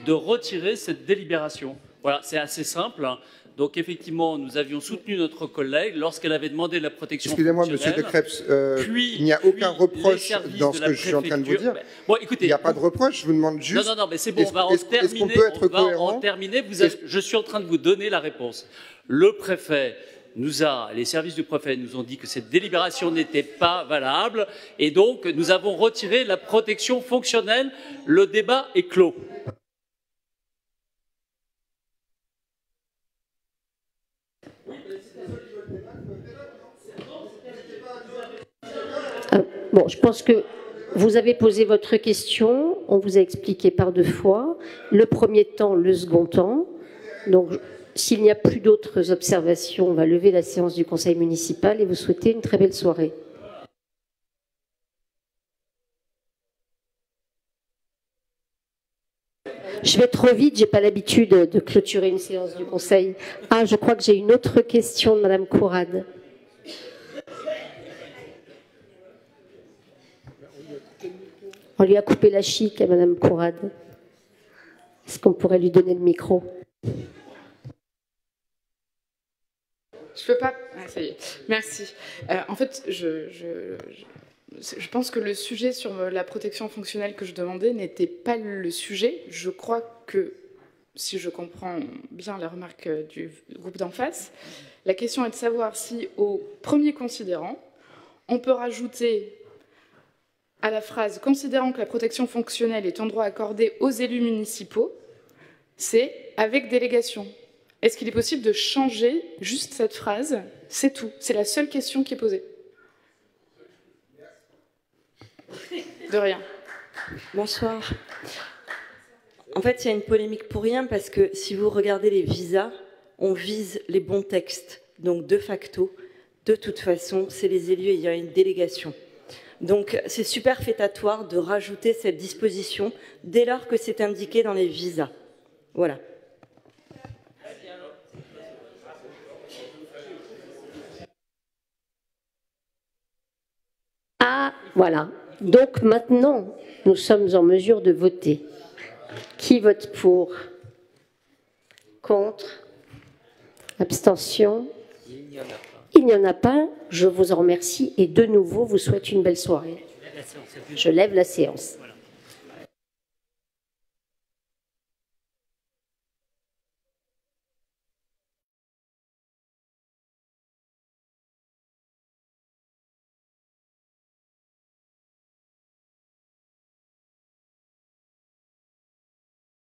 S6: de retirer cette délibération. Voilà, c'est assez simple. Hein. Donc effectivement, nous avions soutenu notre collègue lorsqu'elle avait demandé la protection
S19: fonctionnelle. Excusez-moi, Monsieur De Crepes, il n'y a aucun reproche dans ce que je suis en train de vous dire.
S6: Bon, écoutez,
S19: il n'y a pas de reproche, je vous demande juste...
S6: Non, mais c'est bon, on va en terminer. Je suis en train de vous donner la réponse. Le préfet les services du préfet nous ont dit que cette délibération n'était pas valable et donc nous avons retiré la protection fonctionnelle. Le débat est clos.
S21: Bon, je pense que vous avez posé votre question, on vous a expliqué par deux fois, le premier temps, le second temps. Donc, s'il n'y a plus d'autres observations, on va lever la séance du conseil municipal et vous souhaiter une très belle soirée. Je vais trop vite, j'ai pas l'habitude de clôturer une séance du conseil. Ah, je crois que j'ai une autre question de Madame Courade. On lui a coupé la chic à Madame Courade. Est-ce qu'on pourrait lui donner le micro?
S20: Je peux pas. Ah, ça y est. Merci. En fait, je pense que le sujet sur la protection fonctionnelle que je demandais n'était pas le sujet. Je crois que, si je comprends bien la remarque du groupe d'en face, la question est de savoir si, au premier considérant, on peut rajouter à la phrase « Considérant que la protection fonctionnelle est en droit accordé aux élus municipaux », c'est « avec délégation ». Est-ce qu'il est possible de changer juste cette phrase? C'est tout. C'est la seule question qui est posée. De rien.
S23: Bonsoir. En fait, il y a une polémique pour rien parce que si vous regardez les visas, on vise les bons textes. Donc, de facto, de toute façon, c'est les élus et il y a une délégation. Donc, c'est superfétatoire de rajouter cette disposition dès lors que c'est indiqué dans les visas. Voilà.
S21: Ah, voilà. Donc maintenant, nous sommes en mesure de voter. Qui vote pour? Contre? Abstention? Il n'y en a pas. Je vous en remercie et de nouveau vous souhaite une belle soirée. Je lève la séance.